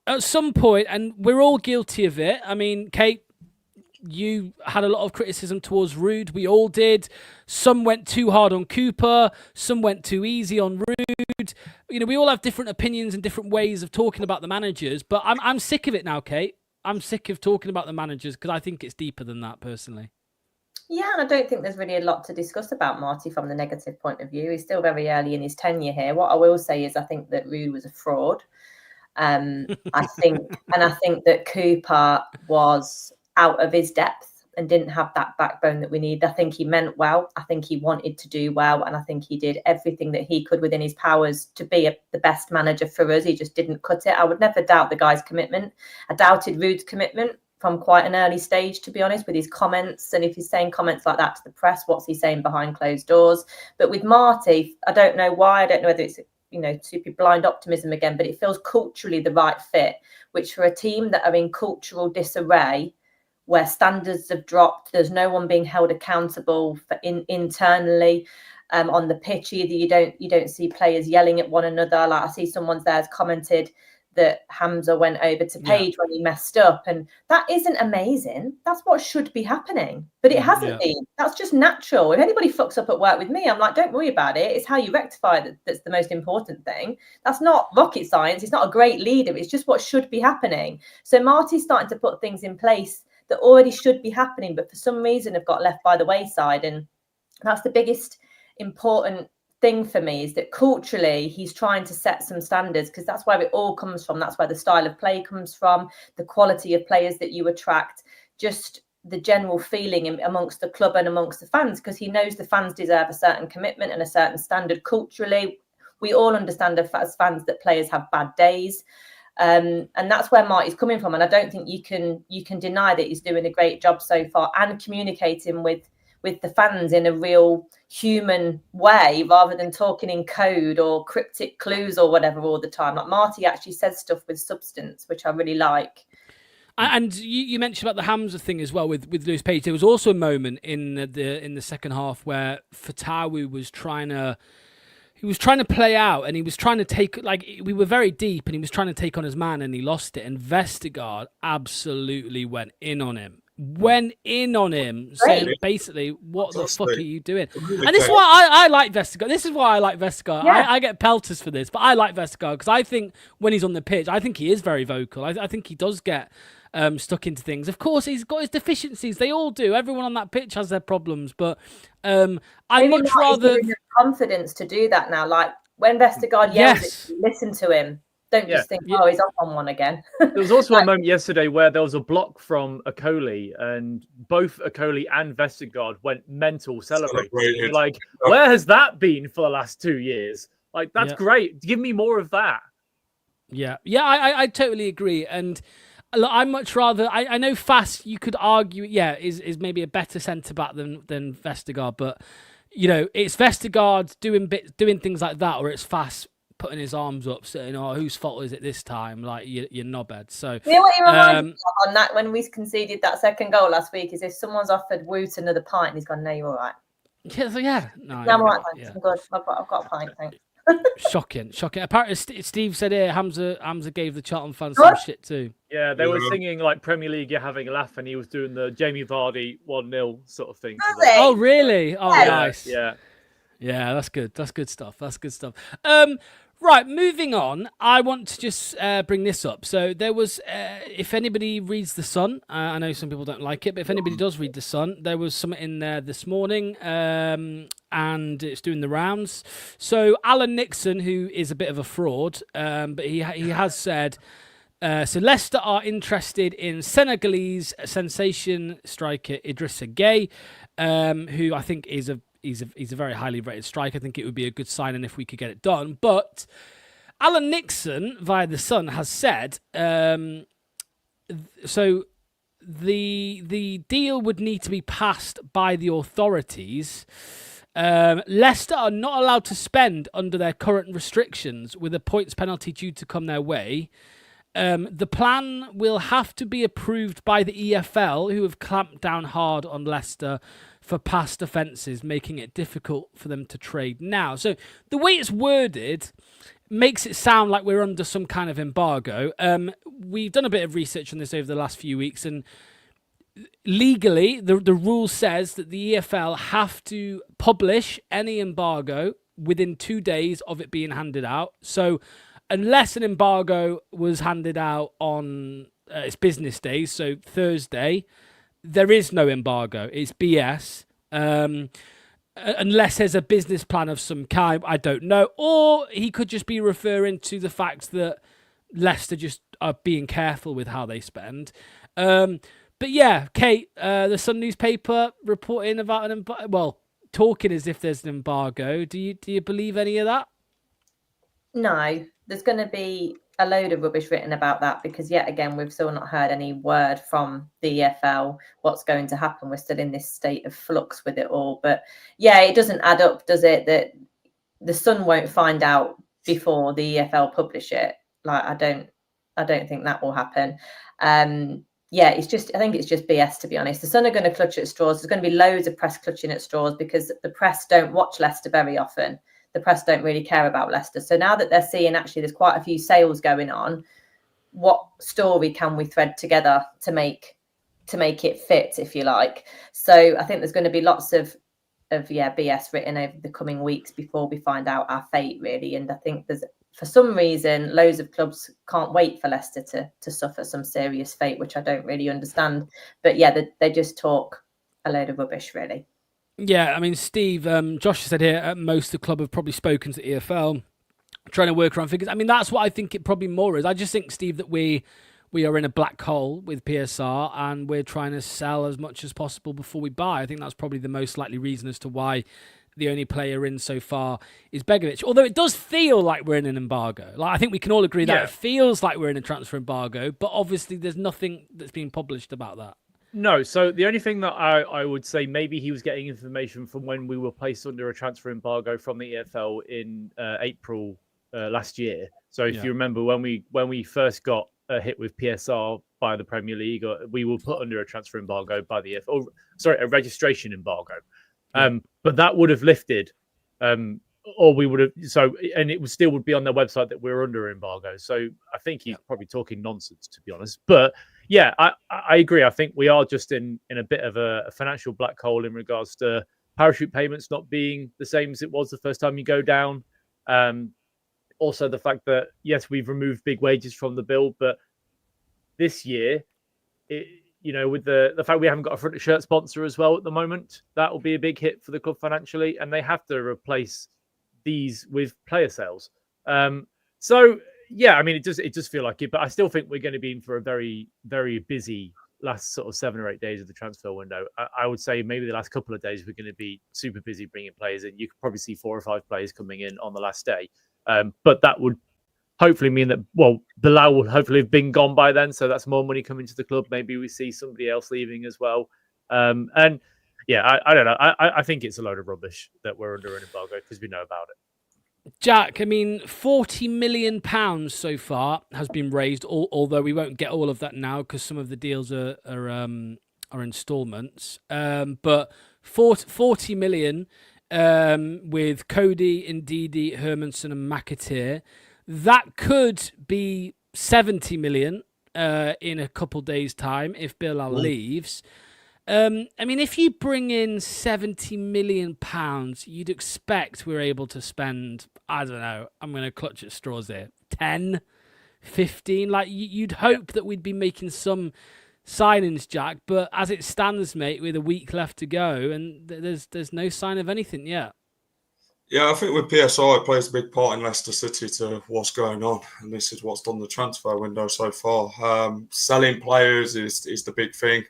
at some point, and we're all guilty of it. I mean, Kate, you had a lot of criticism towards Ruud. We all did. Some went too hard on Cooper. Some went too easy on Ruud. We all have different opinions and different ways of talking about the managers. But I'm sick of it now, Kate. I'm sick of talking about the managers because I think it's deeper than that, personally. Yeah, and I don't think there's really a lot to discuss about Marty from the negative point of view. He's still very early in his tenure here. What I will say is I think that Rude was a fraud. I think that Cooper was out of his depth and didn't have that backbone that we need. I think he meant well. I think he wanted to do well. And I think he did everything that he could within his powers to be the best manager for us. He just didn't cut it. I would never doubt the guy's commitment. I doubted Rude's commitment from quite an early stage, to be honest, with his comments. And if he's saying comments like that to the press, what's he saying behind closed doors? But with Marty, I don't know why. I don't know whether it's, super blind optimism again, but it feels culturally the right fit, which for a team that are in cultural disarray, where standards have dropped, there's no one being held accountable for internally on the pitch either. You don't see players yelling at one another. Like I see someone there's commented that Hamza went over to Page when he messed up, and that isn't amazing. That's what should be happening, but it hasn't been. That's just natural. If anybody fucks up at work with me, I'm like, don't worry about it. It's how you rectify it that's the most important thing. That's not rocket science. It's not a great leader. It's just what should be happening. So Marty's starting to put things in place that already should be happening, but for some reason have got left by the wayside. And that's the biggest important thing for me, is that culturally he's trying to set some standards, because that's where it all comes from. That's where the style of play comes from, the quality of players that you attract, just the general feeling amongst the club and amongst the fans, because he knows the fans deserve a certain commitment and a certain standard culturally. We all understand as fans that players have bad days. And that's where Marty's coming from. And I don't think you can deny that he's doing a great job so far and communicating with the fans in a real human way, rather than talking in code or cryptic clues or whatever all the time. Like Marty actually says stuff with substance, which I really like. And you mentioned about the Hamza thing as well with Lewis Page. There was also a moment in the second half where Fatawu was trying to play out, and he was trying to take, we were very deep, and he was trying to take on his man, and he lost it. And Vestergaard absolutely went in on him. Saying basically, what the fuck are you doing? And this is why I like Vestergaard. Yeah. I get pelters for this, but I like Vestergaard because I think when he's on the pitch, I think he is very vocal. I think he does get stuck into things. Of course, he's got his deficiencies. They all do. Everyone on that pitch has their problems, but I much rather confidence to do that now. Like when Vestergaard yells, listen to him. Don't just think, he's off on one again. There was also a moment yesterday where there was a block from Okoli, and both Okoli and Vestergaard went mental celebrating. Like, where has that been for the last 2 years? Like, that's great. Give me more of that. Yeah, I totally agree. And I much rather. I know Fass, you could argue, is maybe a better centre back than Vestergaard, but it's Vestergaard doing things like that, or it's Fass putting his arms up, saying, "Oh, whose fault is it this time?" Like you're knobhead. So you know what he reminds me of on that when we conceded that second goal last week is if someone's offered Woot another pint and he's gone, "No, you're all right." No, I'm all right. Thanks. I'm good. I've got a pint. Thanks. Shocking. Apparently, Steve said here Hamza gave the Charlton fans some shit too. Yeah, they were singing like Premier League, you're having a laugh, and he was doing the Jamie Vardy 1-0 sort of thing. Oh, really? Oh, nice. Yeah, that's good. That's good stuff. Right, moving on, I want to just bring this up. So there was, if anybody reads The Sun, I know some people don't like it, but if anybody does read The Sun, there was something in there this morning, and it's doing the rounds. So Alan Nixon, who is a bit of a fraud, but he has said, so Leicester are interested in Senegalese sensation striker Idrissa Gueye, who I think is He's a very highly rated striker. I think it would be a good signing if we could get it done. But Alan Nixon, via The Sun, has said, so the deal would need to be passed by the authorities. Leicester are not allowed to spend under their current restrictions, with a points penalty due to come their way. The plan will have to be approved by the EFL, who have clamped down hard on Leicester for past offences, making it difficult for them to trade now. So the way it's worded makes it sound like we're under some kind of embargo. We've done a bit of research on this over the last few weeks, and legally, the rule says that the EFL have to publish any embargo within 2 days of it being handed out. So unless an embargo was handed out on its business days, so Thursday, there is no embargo. It's BS. Unless there's a business plan of some kind, I don't know. Or he could just be referring to the fact that Leicester just are being careful with how they spend. But yeah, Kate, the Sun newspaper reporting about talking as if there's an embargo. Do you believe any of that? No, there's going to be a load of rubbish written about that because yet again, we've still not heard any word from the EFL what's going to happen. We're still in this state of flux with it all. But yeah, it doesn't add up, does it? That the Sun won't find out before the EFL publish it. Like, I don't think that will happen. Yeah, I think it's just BS, to be honest. The Sun are going to clutch at straws. There's going to be loads of press clutching at straws because the press don't watch Leicester very often. The press don't really care about Leicester. So now that they're seeing actually there's quite a few sales going on, what story can we thread together to make it fit, if you like? So I think there's going to be lots of BS written over the coming weeks before we find out our fate, really. And I think there's, for some reason, loads of clubs can't wait for Leicester to suffer some serious fate, which I don't really understand. But yeah, they just talk a load of rubbish, really. Yeah, I mean, Steve, Josh said here, at most the club have probably spoken to EFL, trying to work around figures. I mean, that's what I think it probably more is. I just think, Steve, that we are in a black hole with PSR and we're trying to sell as much as possible before we buy. I think that's probably the most likely reason as to why the only player in so far is Begovic. Although it does feel like we're in an embargo. Like, I think we can all agree that it feels like we're in a transfer embargo, but obviously there's nothing that's been published about that. No, so the only thing that I would say, maybe he was getting information from when we were placed under a transfer embargo from the EFL in April last year. So if you remember, when we first got hit with PSR by the Premier League, we were put under a transfer embargo by the EFL. A registration embargo. But that would have lifted, or we would have. So, and it would still be on their website that we're under embargo. So I think he's probably talking nonsense, to be honest. But yeah, I agree. I think we are just in a bit of a financial black hole in regards to parachute payments not being the same as it was the first time you go down. Also, the fact that, yes, we've removed big wages from the bill, but this year, with the fact we haven't got a front shirt sponsor as well at the moment, that will be a big hit for the club financially, and they have to replace these with player sales. So yeah, I mean, it does feel like it, but I still think we're going to be in for a very, very busy last sort of 7 or 8 days of the transfer window. I would say maybe the last couple of days we're going to be super busy bringing players in. You could probably see 4 or 5 players coming in on the last day, but that would hopefully mean that, Bilal will hopefully have been gone by then, so that's more money coming to the club. Maybe we see somebody else leaving as well. And yeah, I don't know. I think it's a load of rubbish that we're under an embargo because we know about it. Jack, I mean, £40 million so far has been raised, although we won't get all of that now because some of the deals are installments. But 40 million with Cody, Ndidi, Hermanson and McAteer. That could be 70 million in a couple days' time if Bilal leaves. I mean, if you bring in £70 million, you'd expect we're able to spend, I don't know, I'm going to clutch at straws here, 10, 15. Like, you'd hope that we'd be making some signings, Jack. But as it stands, mate, with a week left to go, and there's no sign of anything yet. Yeah, I think with PSI, it plays a big part in Leicester City to what's going on. And this is what's done the transfer window so far. Selling players is the big thing.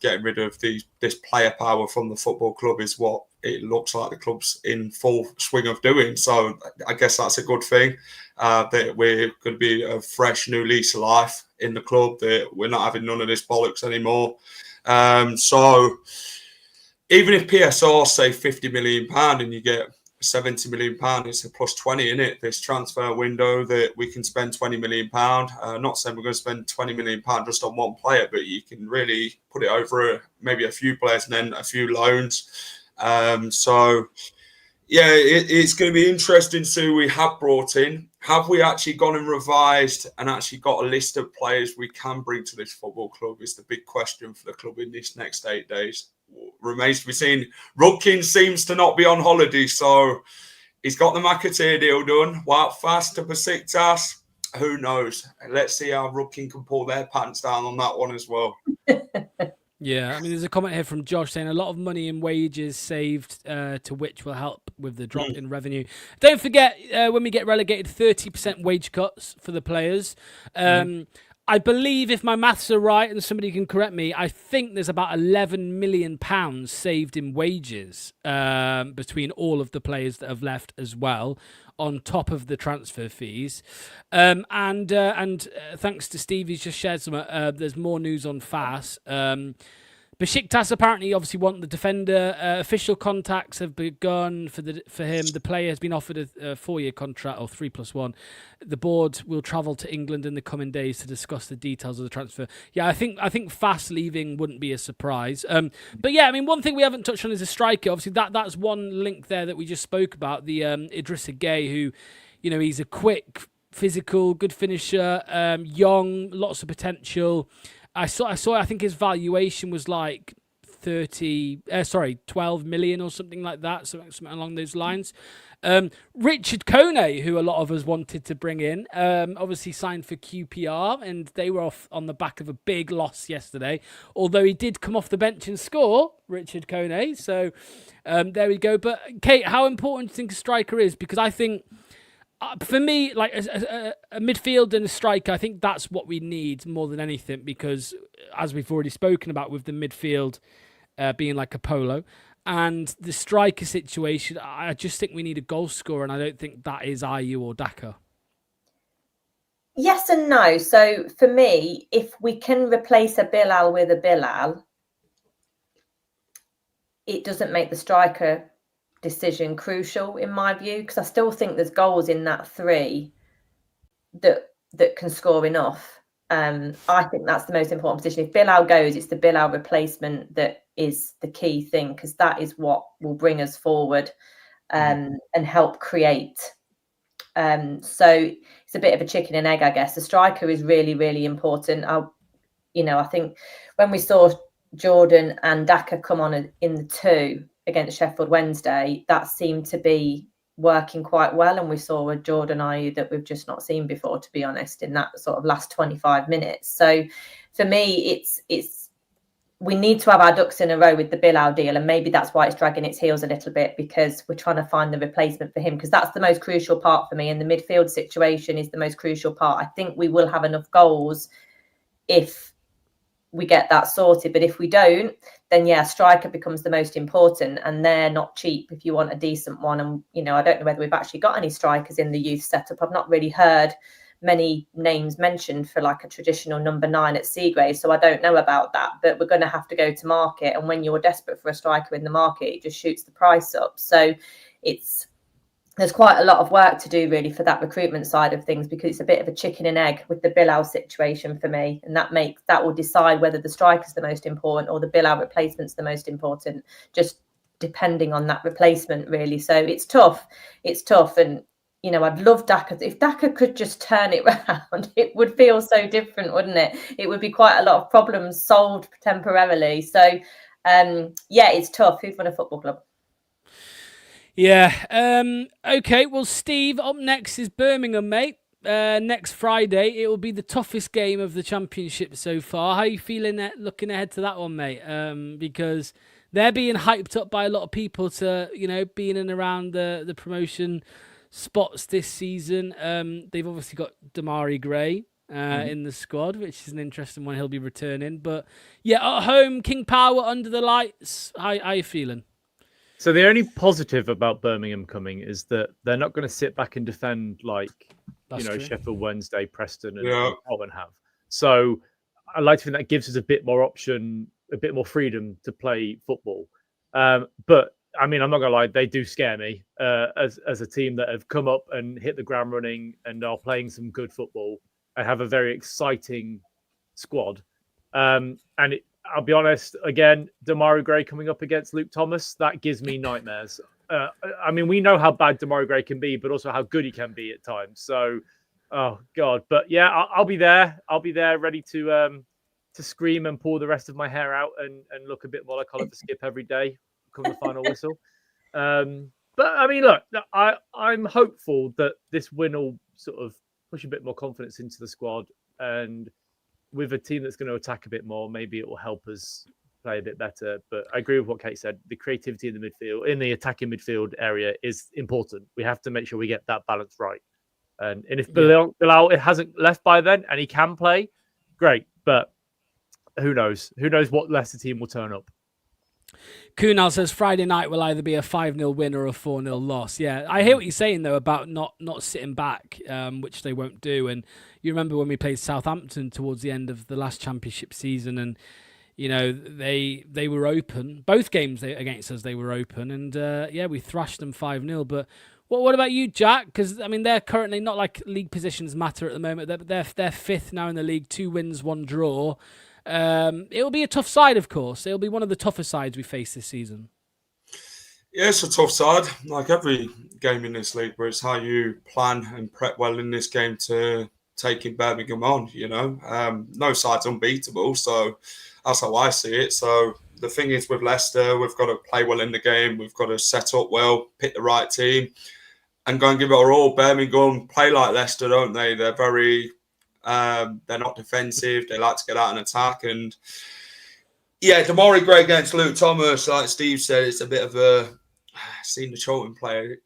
Getting rid of this player power from the football club is what it looks like the club's in full swing of doing. So I guess that's a good thing, that we're going to be a fresh new lease of life in the club, that we're not having none of this bollocks anymore. So even if PSR say £50 million and you get £70 million, it's a plus 20 in it, this transfer window, that we can spend £20 million. Not saying we're going to spend £20 million just on one player, but you can really put it over maybe a few players and then a few loans. So yeah, it's going to be interesting to see who we have brought in. Have we actually gone and revised and actually got a list of players we can bring to this football club is the big question for the club in this next 8 days. Remains to be seen. Rudkin seems to not be on holiday, so he's got the McAteer deal done. White fast to Besiktas. Who knows? Let's see how Rudkin can pull their pants down on that one as well. Yeah, I mean, there's a comment here from Josh saying a lot of money in wages saved, to which will help with the drop in revenue. Don't forget, when we get relegated, 30% wage cuts for the players. I believe, if my maths are right, and somebody can correct me, I think there's about £11 million saved in wages between all of the players that have left as well, on top of the transfer fees. And thanks to Steve, he's just shared some. There's more news on FAS. Besiktas apparently obviously want the defender. Official contacts have begun for him. The player has been offered a 4-year contract, or 3+1. The board will travel to England in the coming days to discuss the details of the transfer. Yeah, I think fast leaving wouldn't be a surprise. But yeah, I mean, one thing we haven't touched on is a striker. Obviously, that's one link there that we just spoke about. The Idrissa Gueye, who, he's a quick, physical, good finisher, young, lots of potential. I saw. I think his valuation was like 12 million or something like that, something along those lines. Richard Kone, who a lot of us wanted to bring in, obviously signed for QPR, and they were off on the back of a big loss yesterday. Although he did come off the bench and score, Richard Kone. So there we go. But Kate, how important do you think a striker is? Because I think, for me, like a midfield and a striker, I think that's what we need more than anything, because as we've already spoken about with the midfield being like a polo, and the striker situation, I just think we need a goal scorer, and I don't think that is Ayew or Daka. Yes and no. So for me, if we can replace a Bilal with a Bilal, it doesn't make the striker decision crucial, in my view, because I still think there's goals in that 3 that can score enough. I think that's the most important position. If Bilal goes, it's the Bilal replacement that is the key thing, because that is what will bring us forward and help create. So it's a bit of a chicken and egg, I guess. The striker is really, really important. I think when we saw Jordan and Daka come on in the 2 against Sheffield Wednesday, that seemed to be working quite well, and we saw a Jordan Ayew that we've just not seen before, to be honest, in that sort of last 25 minutes. So for me, it's we need to have our ducks in a row with the Bilal deal, and maybe that's why it's dragging its heels a little bit, because we're trying to find the replacement for him, because that's the most crucial part for me, and the midfield situation is the most crucial part. I think we will have enough goals if we get that sorted, but if we don't, then striker becomes the most important, and they're not cheap if you want a decent one. And I don't know whether we've actually got any strikers in the youth setup. I've not really heard many names mentioned for like a traditional number 9 at Seagrave, so I don't know about that, but we're going to have to go to market, and when you're desperate for a striker in the market, it just shoots the price up. So there's quite a lot of work to do really for that recruitment side of things, because it's a bit of a chicken and egg with the Bilal situation for me, and that will decide whether the striker's the most important or the Bilal replacement's the most important, just depending on that replacement really. So it's tough, and I'd love Daka. If Daka could just turn it around, it would feel so different, wouldn't it? It would be quite a lot of problems solved temporarily. So it's tough. Who'd run a football club? Yeah. Okay. Well, Steve, up next is Birmingham, mate. Next Friday, it will be the toughest game of the championship so far. How are you feeling looking ahead to that one, mate? Because they're being hyped up by a lot of people to, be in and around the promotion spots this season. They've obviously got Damari Gray in the squad, which is an interesting one. He'll be returning. But yeah, at home, King Power under the lights. How are you feeling? So the only positive about Birmingham coming is that they're not going to sit back and defend like true. Sheffield Wednesday, Preston, and Bolton have. So I like to think that gives us a bit more option, a bit more freedom to play football. But I mean, I'm not going to lie, they do scare me as a team that have come up and hit the ground running and are playing some good football and have a very exciting squad. I'll be honest, again, Damari Gray coming up against Luke Thomas, that gives me nightmares. I mean, we know how bad Damari Gray can be, but also how good he can be at times. So, oh, God. But, yeah, I'll be there. I'll be there ready to scream and pull the rest of my hair out and look a bit more like Oliver Skip every day come the final whistle. But, I mean, look, I'm hopeful that this win will sort of push a bit more confidence into the squad, and with a team that's going to attack a bit more, maybe it will help us play a bit better. But I agree with what Kate said. The creativity in the midfield, in the attacking midfield area, is important. We have to make sure we get that balance right. And if Bilal it hasn't left by then and he can play, great. But who knows? Who knows what Leicester team will turn up? Kunal says Friday night will either be a 5-0 win or a 4-0 loss. Yeah, I hear what you're saying, though, about not sitting back, which they won't do. And you remember when we played Southampton towards the end of the last championship season, and you know they were open. Both games against us, they were open, and we thrashed them 5-0. But what about you, Jack? Because I mean, they're currently not like league positions matter at the moment. They're fifth now in the league, 2 wins, 1 draw. It'll be a tough side, of course. It'll be one of the tougher sides we face this season. Yeah, it's a tough side, like every game in this league, but it's how you plan and prep well in this game to taking Birmingham on, you know. No side's unbeatable, so that's how I see it. So the thing is with Leicester, we've got to play well in the game. We've got to set up well, pick the right team, and go and give it our all. Birmingham play like Leicester, don't they? They're very... they're not defensive. They like to get out and attack. And yeah, Damari Gray against Luke Thomas, like Steve said, it's a bit of a... seen the Charlton player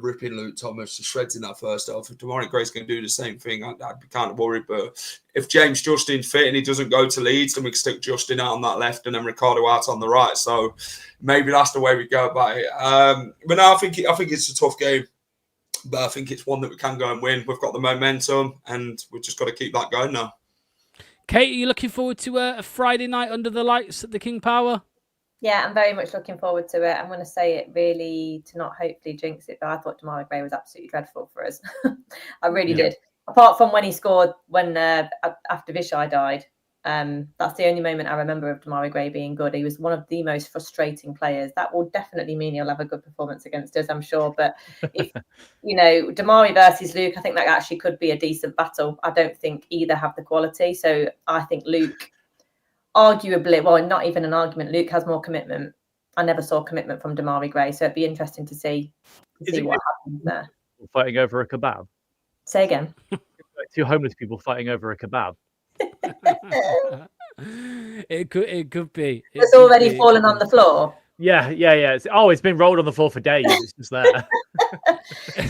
ripping Luke Thomas to shreds in that first half. If Damari Gray's going to do the same thing, I'd be kind of worried. But if James Justin's fit and he doesn't go to Leeds, then we can stick Justin out on that left and then Ricardo out on the right. So maybe that's the way we go about it. But no, I think it's a tough game. But I think it's one that we can go and win. We've got the momentum, and we've just got to keep that going now. Kate, are you looking forward to a Friday night under the lights at the King Power? Yeah, I'm very much looking forward to it. I'm going to say it really to not hopefully jinx it, but I thought Damari Gray was absolutely dreadful for us. I really did. Apart from when he scored after Vishai died. That's the only moment I remember of Damari Gray being good. He was one of the most frustrating players. That will definitely mean he'll have a good performance against us, I'm sure. But if, Damari versus Luke, I think that actually could be a decent battle. I don't think either have the quality. So I think Luke, arguably, well, not even an argument, Luke has more commitment. I never saw commitment from Damari Gray. So it'd be interesting to see what happens there. Fighting over a kebab? Say again. 2 homeless people fighting over a kebab. It could be. It's already fallen on the floor. Yeah. It's been rolled on the floor for days. It's just there.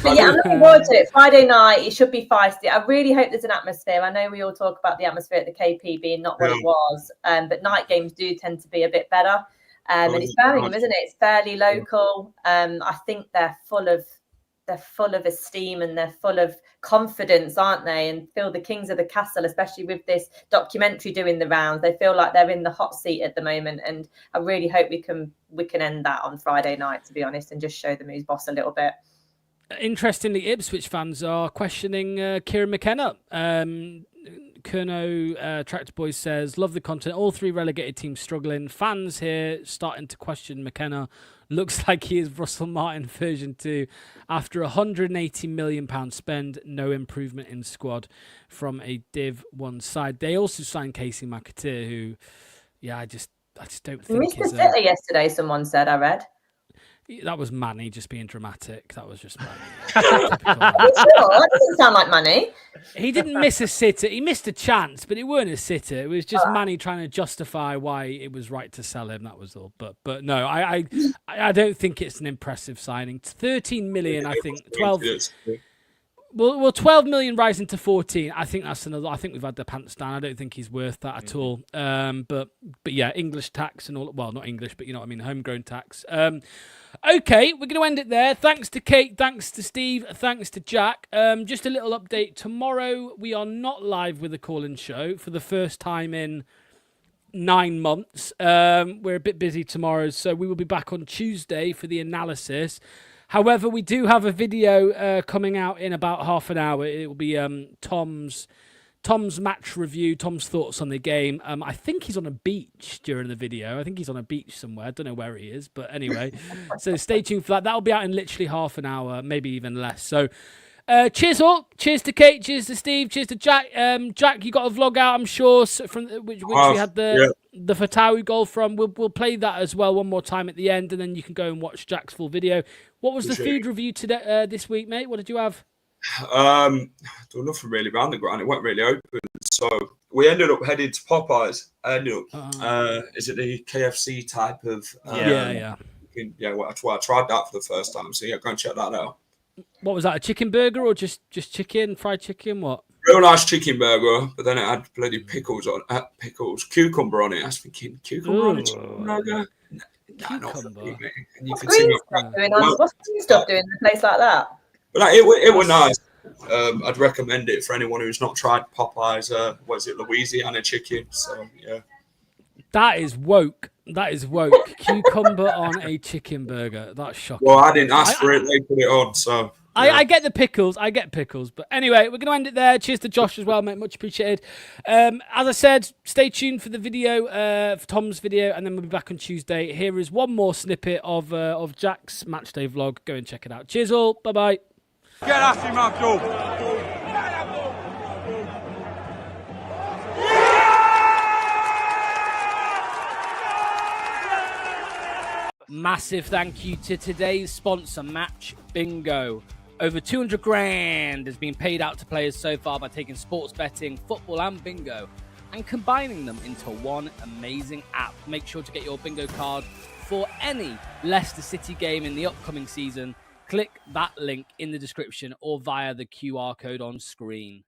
But yeah, I'm looking forward to it. Friday night, it should be feisty. I really hope there's an atmosphere. I know we all talk about the atmosphere at the KP being not what it was, but night games do tend to be a bit better. And it's Birmingham, isn't it? It's fairly local. I think they're full of esteem and they're full of confidence, aren't they? And feel the kings of the castle, especially with this documentary doing the rounds. They feel like they're in the hot seat at the moment, and I really hope we can end that on Friday night, to be honest, and just show them who's boss a little bit. Interestingly, Ipswich fans are questioning Kieran McKenna. Kerno Tractor Boys says, love the content. All 3 relegated teams struggling. Fans here starting to question McKenna. Looks like he is Russell Martin version 2. After £180 million spend, no improvement in squad from a Div 1 side. They also signed Casey McAteer, who, I just don't think Mr. Sitter yesterday, someone said, I read. That was Manny just being dramatic. That was just Manny. That doesn't sound like Manny. He didn't miss a sitter. He missed a chance, but it weren't a sitter. It was just Manny trying to justify why it was right to sell him. That was all. But no, I don't think it's an impressive signing. 13 million, I think. 12. Well, 12 million rising to 14. I think that's another. I think we've had the pants down. I don't think he's worth that at all. But yeah, English tax and all. Well, not English, but you know what I mean. Homegrown tax. Okay, we're going to end it there. Thanks to Kate, thanks to Steve, thanks to Jack. Just a little update. Tomorrow, we are not live with a call-in show for the first time in 9 months. We're a bit busy tomorrow, so we will be back on Tuesday for the analysis. However, we do have a video coming out in about half an hour. It will be Tom's match review, Tom's thoughts on the game. I think he's on a beach during the video. I think he's on a beach somewhere. I don't know where he is, but anyway. So stay tuned for that. That'll be out in literally half an hour, maybe even less. So cheers all. Cheers to Kate. Cheers to Steve. Cheers to Jack. Jack, you got a vlog out, I'm sure, from which we had the Fatawi goal from. We'll play that as well one more time at the end, and then you can go and watch Jack's full video. What was the food review today this week, mate? What did you have? There was nothing really around the ground. It wasn't really open. So we ended up heading to Popeyes. I ended up, is it the KFC type of? Yeah. Well, I tried that for the first time. So yeah, go and check that out. What was that? A chicken burger or just chicken, fried chicken? What? Real nice chicken burger, but then it had bloody cucumber on it. I was thinking, cucumber on a chicken burger? Nah, not for me, mate. And you can see what's green stuff doing in a place like that? But like, it was nice. I'd recommend it for anyone who's not tried Popeyes. Louisiana chicken? So yeah. That is woke. Cucumber on a chicken burger. That's shocking. Well, I didn't ask for it. They put it on, so. Yeah. I get the pickles. But anyway, we're going to end it there. Cheers to Josh as well, mate. Much appreciated. As I said, stay tuned for the video, for Tom's video, and then we'll be back on Tuesday. Here is one more snippet of Jack's matchday vlog. Go and check it out. Cheers all. Bye-bye. Get off him, Abdul. Massive thank you to today's sponsor, Match Bingo. Over 200 grand has been paid out to players so far by taking sports betting, football and bingo and combining them into one amazing app. Make sure to get your bingo card for any Leicester City game in the upcoming season. Click that link in the description or via the QR code on screen.